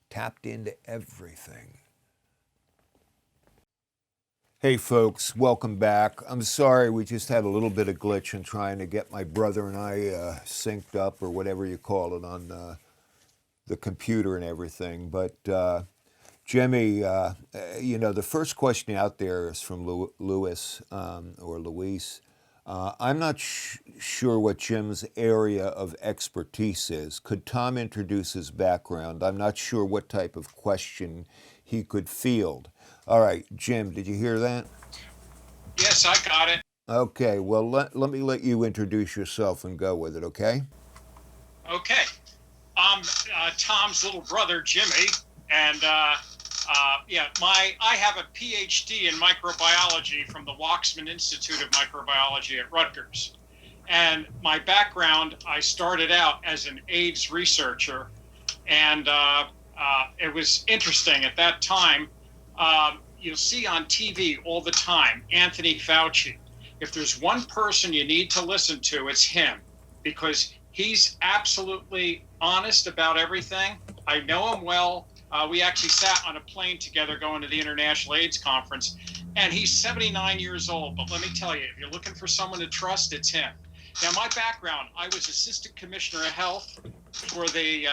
Tapped into everything. Hey folks, welcome back. I'm sorry, we just had a little bit of glitch in trying to get my brother and I synced up, or whatever you call it, on the computer and everything. But Jimmy, you know, the first question out there is from Luis. I'm not sure what Jim's area of expertise is. Could Tom introduce his background? I'm not sure what type of question he could field. All right, Jim, did you hear that? Yes, I got it. Okay, well, let me let you introduce yourself and go with it, okay? Okay. I'm Tom's little brother, Jimmy, and I have a PhD in microbiology from the Waxman Institute of Microbiology at Rutgers. And my background, I started out as an AIDS researcher, and it was interesting at that time. You'll see on TV all the time, Anthony Fauci. If there's one person you need to listen to, it's him, because he's absolutely honest about everything. I know him well. We actually sat on a plane together going to the International AIDS Conference. and he's 79 years old. But let me tell you, if you're looking for someone to trust, it's him. Now, my background, I was Assistant Commissioner of Health for the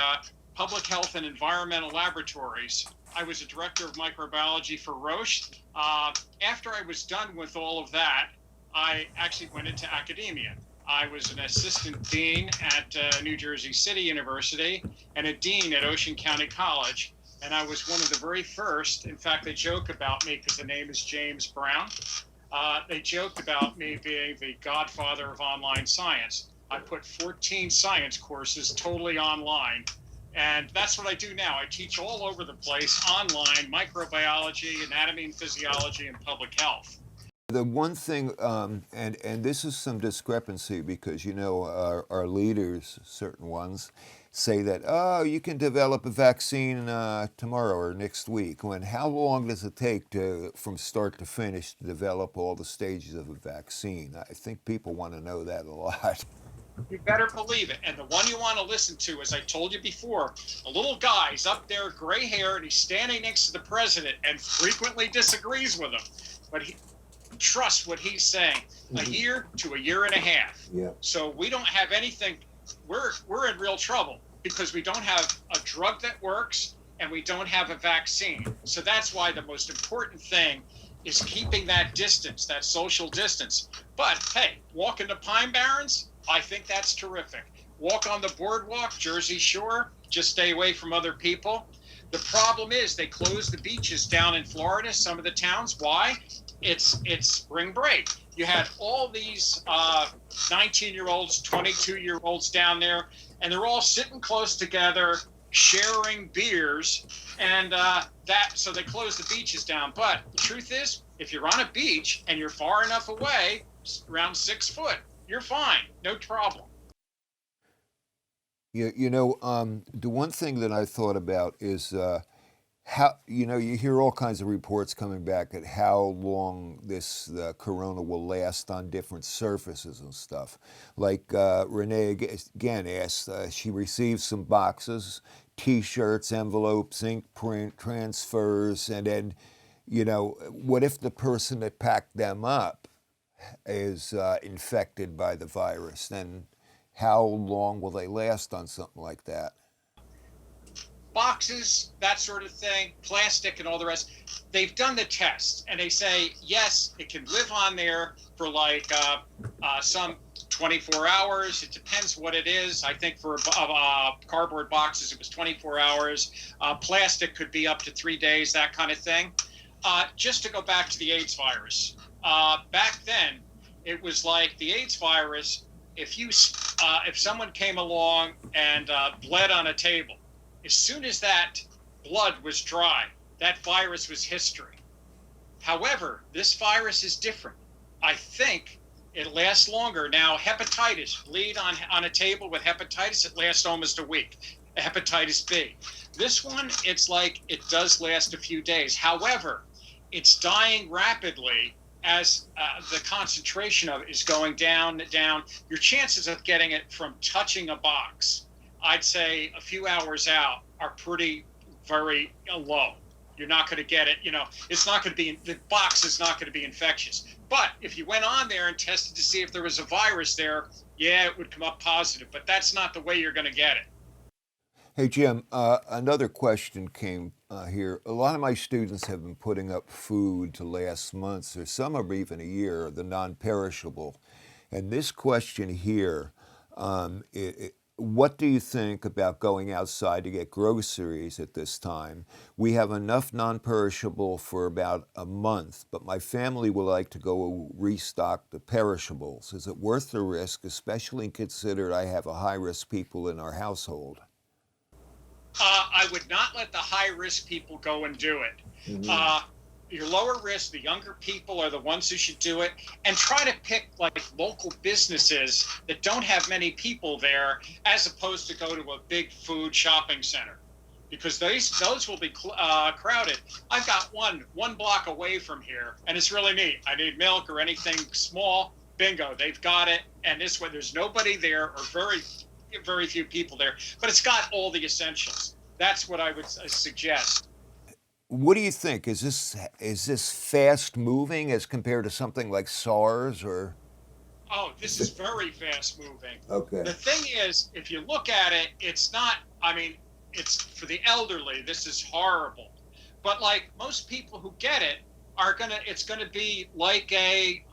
Public Health and Environmental Laboratories. I was a Director of Microbiology for Roche. After I was done with all of that, I actually went into academia. I was an assistant dean at New Jersey City University and a dean at Ocean County College. And I was one of the very first. In fact, they joke about me because the name is James Brown. They joked about me being the godfather of online science. I put 14 science courses totally online. And that's what I do now. I teach all over the place online, microbiology, anatomy and physiology, and public health. The one thing, and this is some discrepancy because, you know, our leaders, certain ones, say that, oh, you can develop a vaccine tomorrow or next week. When how long does it take from start to finish to develop all the stages of a vaccine? I think people want to know that a lot. You better believe it. And the one you want to listen to, as I told you before, a little guy's up there, gray hair, and he's standing next to the president and frequently disagrees with him. But he trusts what he's saying. A year to a year and a half. Yeah. So we don't have anything. We're in real trouble because we don't have a drug that works and we don't have a vaccine. So that's why the most important thing is keeping that distance, that social distance. But hey, walk in the Pine Barrens, I think that's terrific. Walk on the boardwalk, Jersey Shore, just stay away from other people. The problem is they closed the beaches down in Florida, some of the towns. Why? It's spring break. You had all these 19-year-olds, 22-year-olds down there, and they're all sitting close together, sharing beers, and so they closed the beaches down. But the truth is, if you're on a beach and you're far enough away, around 6 foot, you're fine, no problem. You know, the one thing that I thought about is how, you know, you hear all kinds of reports coming back at how long this corona will last on different surfaces and stuff. Like Renee again asked, she received some boxes, T-shirts, envelopes, ink print, transfers, and then, you know, what if the person that packed them up is infected by the virus? Then how long will they last on something like that? Boxes, that sort of thing, plastic and all the rest, they've done the tests and they say, yes, it can live on there for like some 24 hours. It depends what it is. I think for cardboard boxes, it was 24 hours. Plastic could be up to 3 days, that kind of thing. Just to go back to the AIDS virus, back then, it was like the AIDS virus, if someone came along and bled on a table, as soon as that blood was dry, that virus was history. However, this virus is different. I think it lasts longer. Now, hepatitis, bleed on a table with hepatitis, it lasts almost a week. Hepatitis B. This one, it's like it does last a few days. However, it's dying rapidly as the concentration of it is going down. Your chances of getting it from touching a box, I'd say a few hours out, are very low. You're not going to get it, you know, it's not going to be, the box is not going to be infectious. But if you went on there and tested to see if there was a virus there, yeah, it would come up positive, but that's not the way you're going to get it. Hey, Jim, another question came here. A lot of my students have been putting up food to last months, or some are even a year, the non-perishable. And this question here, what do you think about going outside to get groceries at this time? We have enough non-perishable for about a month, but my family would like to go restock the perishables. Is it worth the risk, especially considered I have a high-risk people in our household? I would not let the high-risk people go and do it. Mm-hmm. Your lower risk, the younger people are the ones who should do it, and try to pick like local businesses that don't have many people there, as opposed to go to a big food shopping center, because those will be crowded. I've got one block away from here, and it's really neat. I need milk or anything small, bingo, they've got it. And this way, there's nobody there or very few people there, but it's got all the essentials. That's what I would suggest. What do you think? Is this fast moving as compared to something like SARS or? Oh, this is very fast moving. Okay. The thing is, if you look at it, it's not, I mean, it's for the elderly, this is horrible. But like most people who get it it's gonna be like a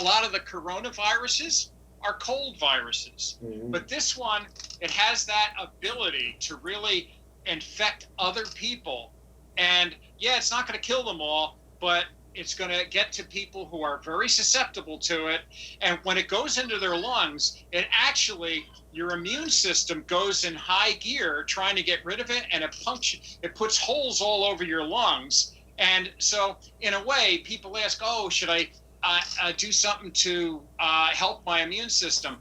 lot of the coronaviruses are cold viruses. Mhm. But this one, it has that ability to really infect other people. And yeah, it's not going to kill them all, but it's going to get to people who are very susceptible to it. And when it goes into their lungs, it actually, your immune system goes in high gear trying to get rid of it, and it puts holes all over your lungs. And so, in a way, people ask, "Oh, should I do something to help my immune system?"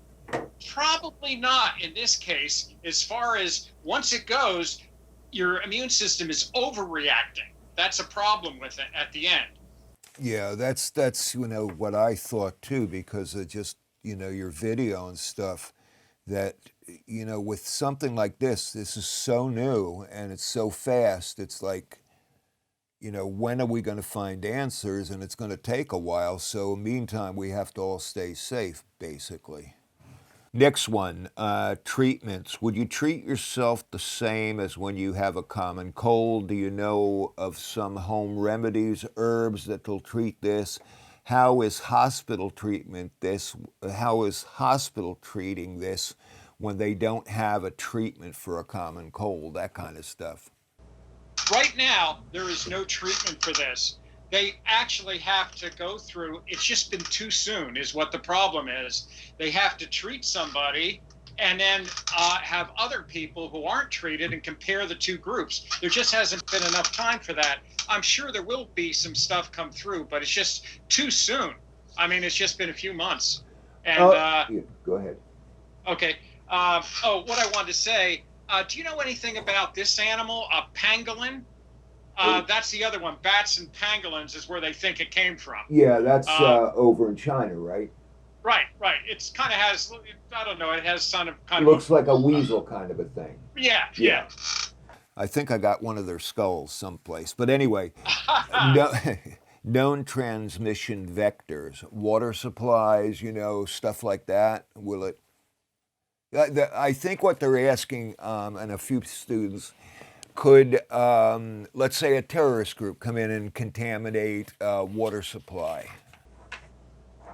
Probably not in this case. As far as once it goes, your immune system is overreacting. That's a problem with it at the end. Yeah, that's what I thought too, because of just your video and stuff. That with something like this is so new and it's so fast. It's like when are we going to find answers? And it's going to take a while. So meantime, we have to all stay safe, basically. Next one, treatments. Would you treat yourself the same as when you have a common cold? Do you know of some home remedies, herbs that will treat this? How is hospital treatment this? How is hospital treating this when they don't have a treatment for a common cold? That kind of stuff. Right now, there is no treatment for this. They actually have to go through, it's just been too soon, is what the problem is. They have to treat somebody and then have other people who aren't treated and compare the two groups. There just hasn't been enough time for that. I'm sure there will be some stuff come through, but it's just too soon. I mean, it's just been a few months. And yeah, go ahead. Okay. What I wanted to say, do you know anything about this animal, a pangolin? That's the other one. Bats and pangolins is where they think it came from. Yeah, that's over in China, right? Right, right. It's kind of has, I don't know, it has kind of. Looks like a weasel kind of a thing. Yeah. I think I got one of their skulls someplace. But anyway, known transmission vectors, water supplies, stuff like that. Will it? I think what they're asking, and a few students, could, let's say, a terrorist group come in and contaminate water supply?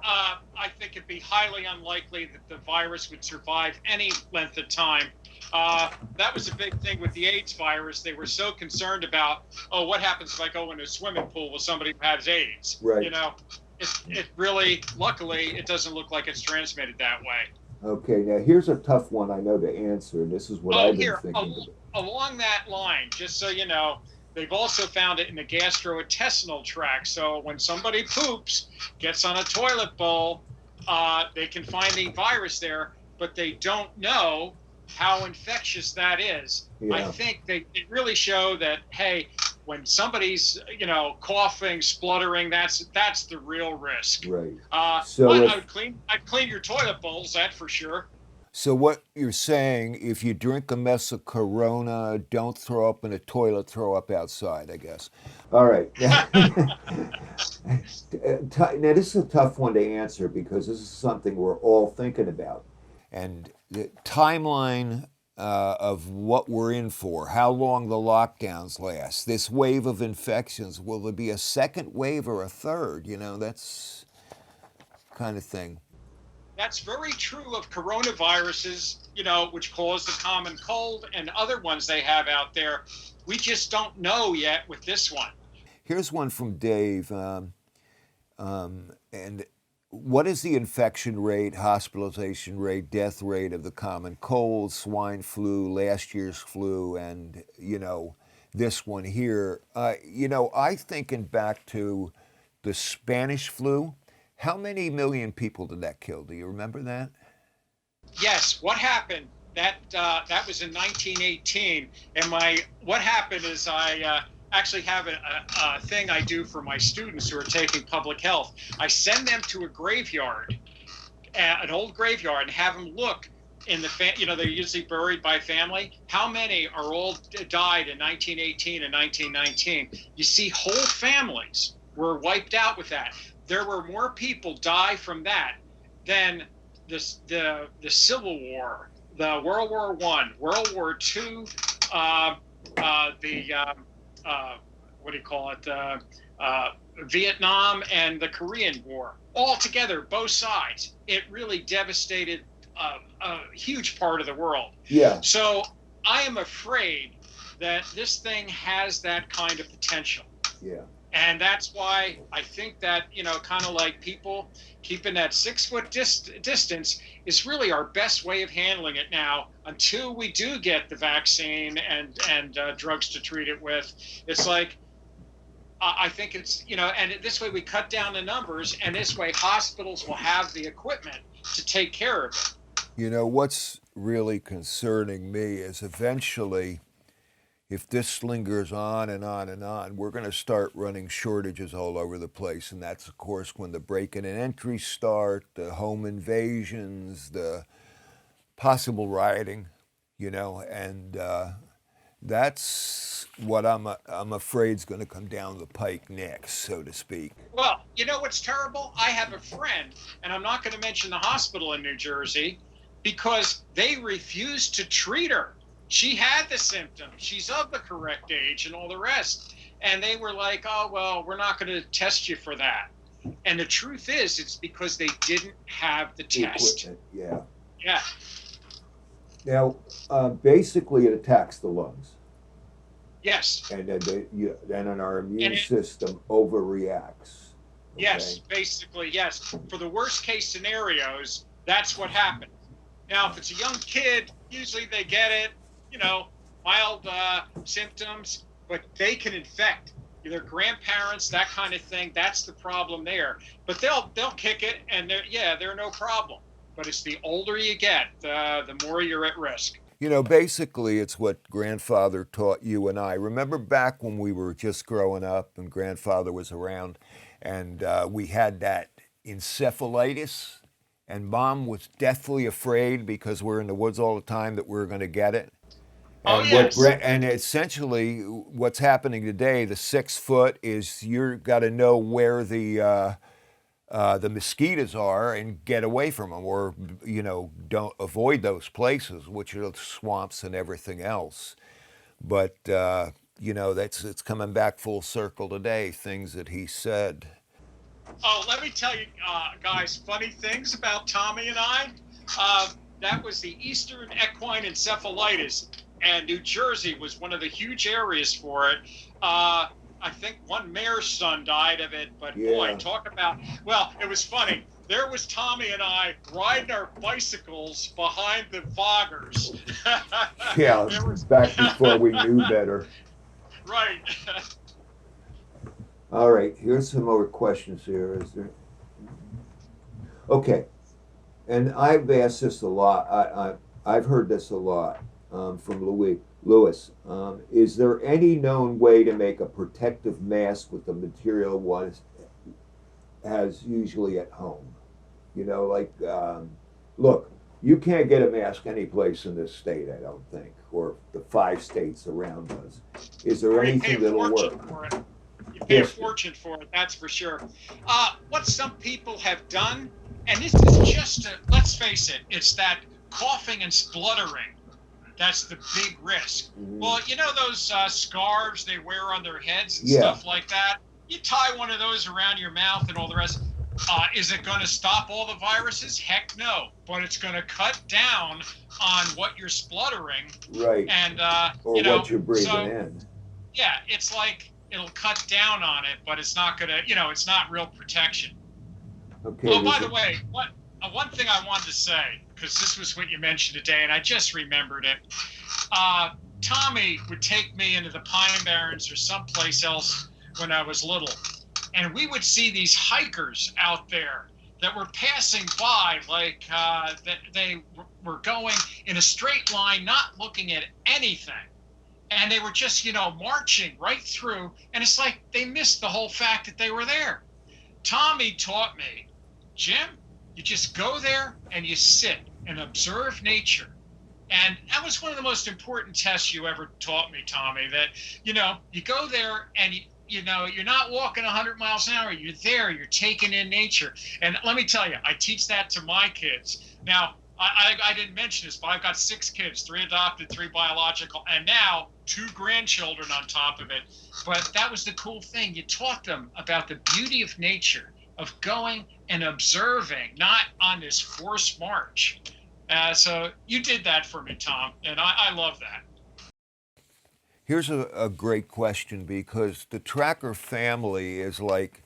I think it'd be highly unlikely that the virus would survive any length of time. That was a big thing with the AIDS virus. They were so concerned about, what happens if I go in a swimming pool with somebody who has AIDS? Right. It really, luckily, it doesn't look like it's transmitted that way. Okay, now here's a tough one I know to answer, and this is what I've been thinking. Along that line, just so you know, they've also found it in the gastrointestinal tract. So when somebody poops, gets on a toilet bowl, they can find the virus there, but they don't know how infectious that is. Yeah. I think they really show that, hey, when somebody's coughing, spluttering, that's the real risk. Right. I'd clean your toilet bowls, that for sure. So what you're saying, if you drink a mess of Corona, don't throw up in a toilet, throw up outside, I guess. All right. Now this is a tough one to answer because this is something we're all thinking about. And the timeline of what we're in for, how long the lockdowns last, this wave of infections, will there be a second wave or a third? That's kind of thing. That's very true of coronaviruses, which cause the common cold and other ones they have out there. We just don't know yet with this one. Here's one from Dave. And what is the infection rate, hospitalization rate, death rate of the common cold, swine flu, last year's flu, and, this one here? I thinking back to the Spanish flu. How many million people did that kill? Do you remember that? Yes. What happened? That was in 1918. And what happened is I actually have a thing I do for my students who are taking public health. I send them to a graveyard, an old graveyard, and have them look in the they're usually buried by family. How many are all died in 1918 and 1919? You see, whole families were wiped out with that. There were more people die from that than the Civil War, the World War I, World War II, the what do you call it? Vietnam and the Korean War. All together, both sides. It really devastated a huge part of the world. Yeah. So I am afraid that this thing has that kind of potential. Yeah. And that's why I think that, kind of like people keeping that 6 foot distance is really our best way of handling it now until we do get the vaccine and drugs to treat it with. It's like, I think it's, and this way we cut down the numbers, and this way hospitals will have the equipment to take care of it. What's really concerning me is eventually, if this lingers on and on and on, we're going to start running shortages all over the place. And that's, of course, when the break-in and entries start, the home invasions, the possible rioting, and that's what I'm afraid is going to come down the pike next, so to speak. Well, what's terrible? I have a friend, and I'm not going to mention the hospital in New Jersey, because they refused to treat her. She had the symptoms. She's of the correct age and all the rest. And they were like, oh, well, we're not going to test you for that. And the truth is, it's because they didn't have the test. Equipment, yeah. Yeah. Now, basically, it attacks the lungs. Yes. And then our immune system overreacts. Okay? Yes, basically, yes. For the worst case scenarios, that's what happens. Now, if it's a young kid, usually they get it, mild symptoms, but they can infect their grandparents, that kind of thing. That's the problem there. But they'll kick it, and they're no problem. But it's the older you get, the more you're at risk. Basically, it's what grandfather taught you and I. Remember back when we were just growing up and grandfather was around, and we had that encephalitis? And Mom was deathly afraid because we're in the woods all the time that we're going to get it. And yes. And essentially, what's happening today, the 6 foot is you've got to know where the mosquitoes are and get away from them, or don't avoid those places, which are the swamps and everything else. But it's coming back full circle today. Things that he said. Oh, let me tell you, guys, funny things about Tommy and I. That was the Eastern equine encephalitis, and New Jersey was one of the huge areas for it. I think one mayor's son died of it, but boy, talk about, well, it was funny. There was Tommy and I riding our bicycles behind the foggers. Yeah, it was back before we knew better. Right. All right, here's some more questions here. Is there? Okay, and I've asked this a lot. I've heard this a lot from Lewis. Is there any known way to make a protective mask with the material one has usually at home? Look, you can't get a mask anyplace in this state, I don't think, or the 5 states around us. Is there anything that'll work? You pay a fortune for it, that's for sure. What some people have done, and this is just let's face it, it's that coughing and spluttering. That's the big risk. Mm-hmm. Well, those scarves they wear on their heads and stuff like that? You tie one of those around your mouth and all the rest. Is it going to stop all the viruses? Heck no. But it's going to cut down on what you're spluttering. Right. And, or what you're breathing in. Yeah, it's like it'll cut down on it, but it's not going to, it's not real protection. Okay. Oh, by the way, one thing I wanted to say, because this was what you mentioned today, and I just remembered it. Tommy would take me into the Pine Barrens or someplace else when I was little, and we would see these hikers out there that were passing by like they were going in a straight line, not looking at anything. And they were just, marching right through, and it's like they missed the whole fact that they were there. Tommy taught me, Jim, you just go there and you sit and observe nature. And that was one of the most important tests you ever taught me, Tommy, that, you go there and you're not walking 100 miles an hour. You're there, you're taking in nature. And let me tell you, I teach that to my kids. Now, I didn't mention this, but I've got 6 kids, 3 adopted, 3 biological, and now 2 grandchildren on top of it. But that was the cool thing. You taught them about the beauty of nature, of going and observing, not on this forced march. So you did that for me, Tom, and I love that. Here's a great question, because the tracker family is like,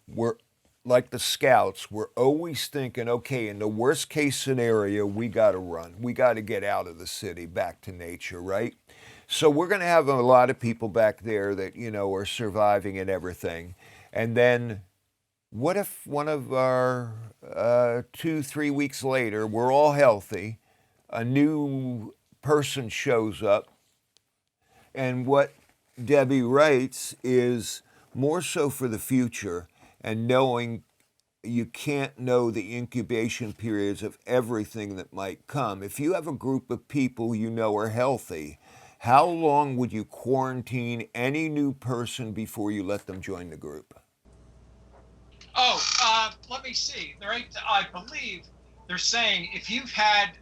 we're like the scouts. We're always thinking, okay, in the worst case scenario, we got to run. We got to get out of the city, back to nature, right? So we're going to have a lot of people back there that, are surviving and everything. And then what if one of our 2-3 weeks later, we're all healthy, a new person shows up, and what Debbie writes is more so for the future, and knowing you can't know the incubation periods of everything that might come. If you have a group of people are healthy, how long would you quarantine any new person before you let them join the group? Let me see. I believe they're saying if you've had,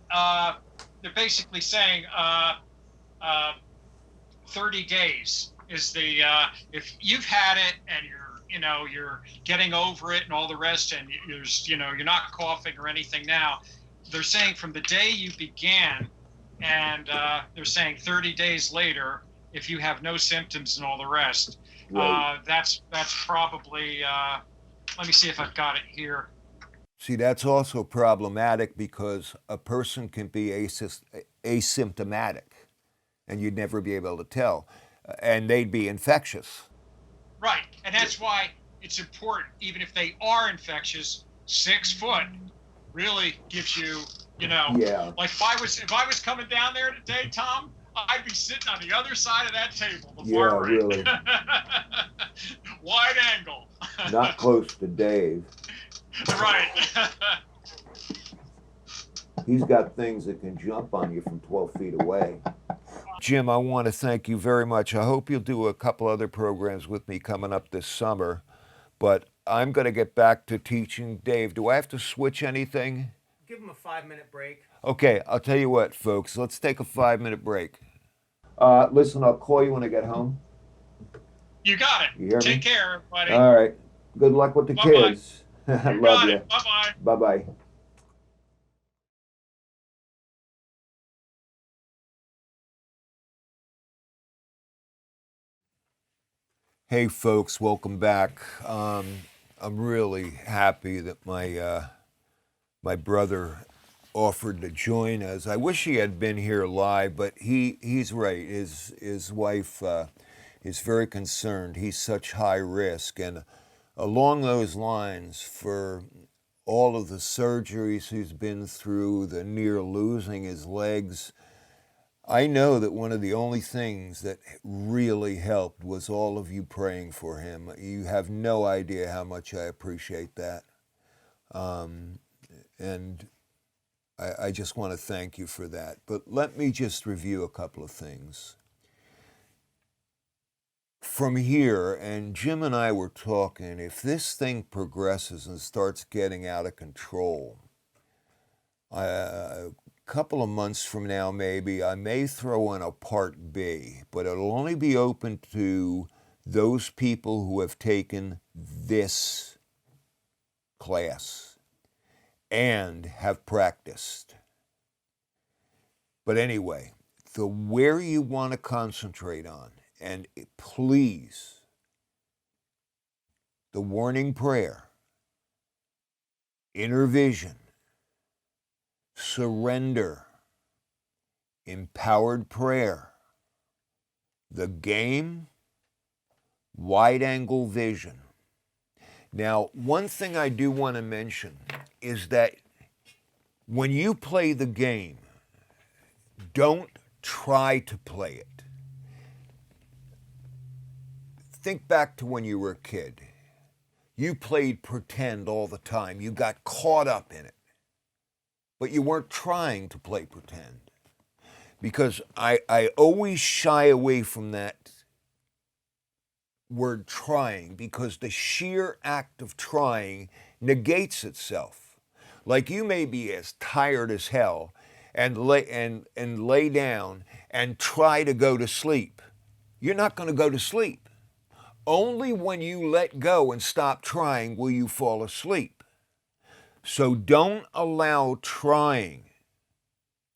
they're basically saying 30 days is the, if you've had it and you're getting over it and all the rest, and you're not coughing or anything now, they're saying from the day you began, and they're saying 30 days later, if you have no symptoms and all the rest, Right. that's probably, let me see if I've got it here. See, that's also problematic, because a person can be asymptomatic and you'd never be able to tell, and they'd be infectious. Right, and that's why it's important, even if they are infectious, 6 foot really gives you, Yeah. like if I was coming down there today, Tom, I'd be sitting on the other side of that table, the Yeah, far end. really. Wide angle. Not close to Dave. Right. He's got things that can jump on you from 12 feet away. Jim, I want to thank you very much. I hope you'll do a couple other programs with me coming up this summer, but I'm going to get back to teaching. Dave, do I have to switch anything? Give him a 5-minute break. Okay, I'll tell you what, folks. Let's take a 5-minute break. Listen, I'll call you when I get home. You got it. You hear me? Take care, buddy. All right. Good luck with the Bye-bye. kids. I You love got you. it. Bye-bye. Bye-bye. Hey, folks, welcome back. I'm really happy that my brother offered to join us. I wish he had been here live, but he's right. His wife is very concerned. He's such high risk, and along those lines, for all of the surgeries he's been through, the near losing his legs, I know that one of the only things that really helped was all of you praying for him. You have no idea how much I appreciate that. And I just want to thank you for that. But let me just review a couple of things. From here, and Jim and I were talking, if this thing progresses and starts getting out of control, a couple of months from now, maybe, I may throw in a part B, but it'll only be open to those people who have taken this class and have practiced. But anyway, the where you want to concentrate on, and please, the warning prayer, inner vision, surrender, empowered prayer, the game, wide angle vision. Now, one thing I do want to mention is that when you play the game, don't try to play it. Think back to when you were a kid. You played pretend all the time. You got caught up in it. but you weren't trying to play pretend. Because I always shy away from that word trying, because the sheer act of trying negates itself. Like you may be as tired as hell and lay down and try to go to sleep. You're not going to go to sleep. Only when you let go and stop trying will you fall asleep. So don't allow trying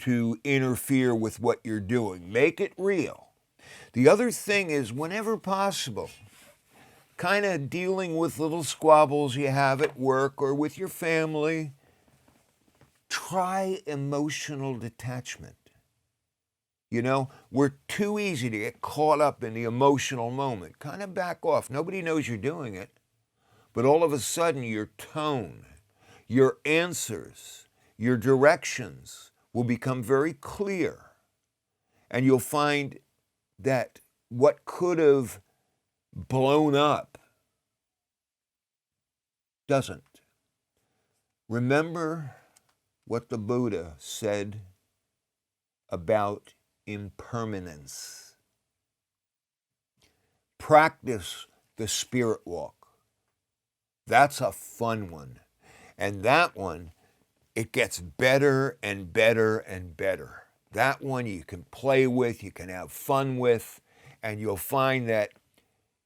to interfere with what you're doing. Make it real. The other thing is, whenever possible, kind of dealing with little squabbles you have at work or with your family, try emotional detachment. You know, we're too easy to get caught up in the emotional moment. Kind of back off. Nobody knows you're doing it. But all of a sudden, your tone, your answers, your directions will become very clear. And you'll find that what could have blown up doesn't. Remember what the Buddha said about impermanence. Practice the spirit walk. That's a fun one. And that one, it gets better and better and better. That one you can play with, you can have fun with, and you'll find that,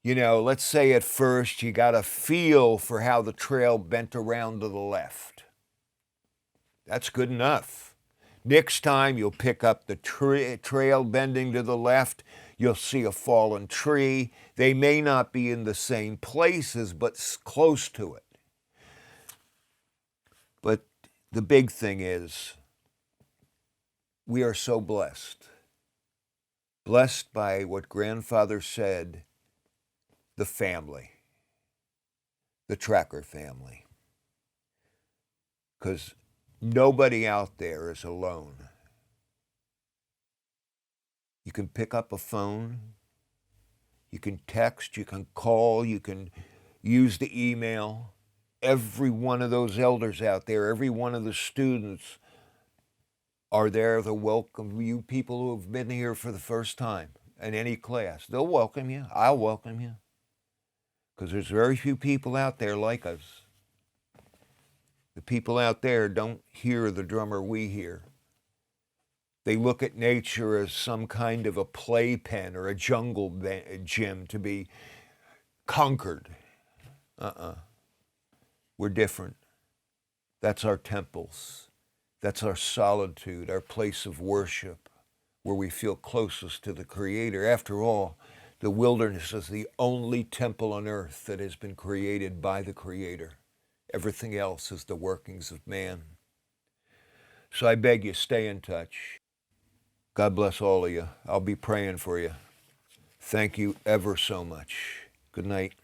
you know, let's say at first you got a feel for how the trail bent around to the left. That's good enough. Next time you'll pick up the trail bending to the left, you'll see a fallen tree. They may not be in the same places, but close to it. But the big thing is, we are so blessed. Blessed by what grandfather said, the family, the Tracker family. Because nobody out there is alone. You can pick up a phone, you can text, you can call, you can use the email. Every one of those elders out there, every one of the students are there to welcome you people who have been here for the first time in any class. They'll welcome you. I'll welcome you. Because there's very few people out there like us. The people out there don't hear the drummer we hear. They look at nature as some kind of a playpen or a jungle gym to be conquered. We're different. That's our temples. That's our solitude, our place of worship, where we feel closest to the Creator. After all, the wilderness is the only temple on earth that has been created by the Creator. Everything else is the workings of man. So I beg you, stay in touch. God bless all of you. I'll be praying for you. Thank you ever so much. Good night.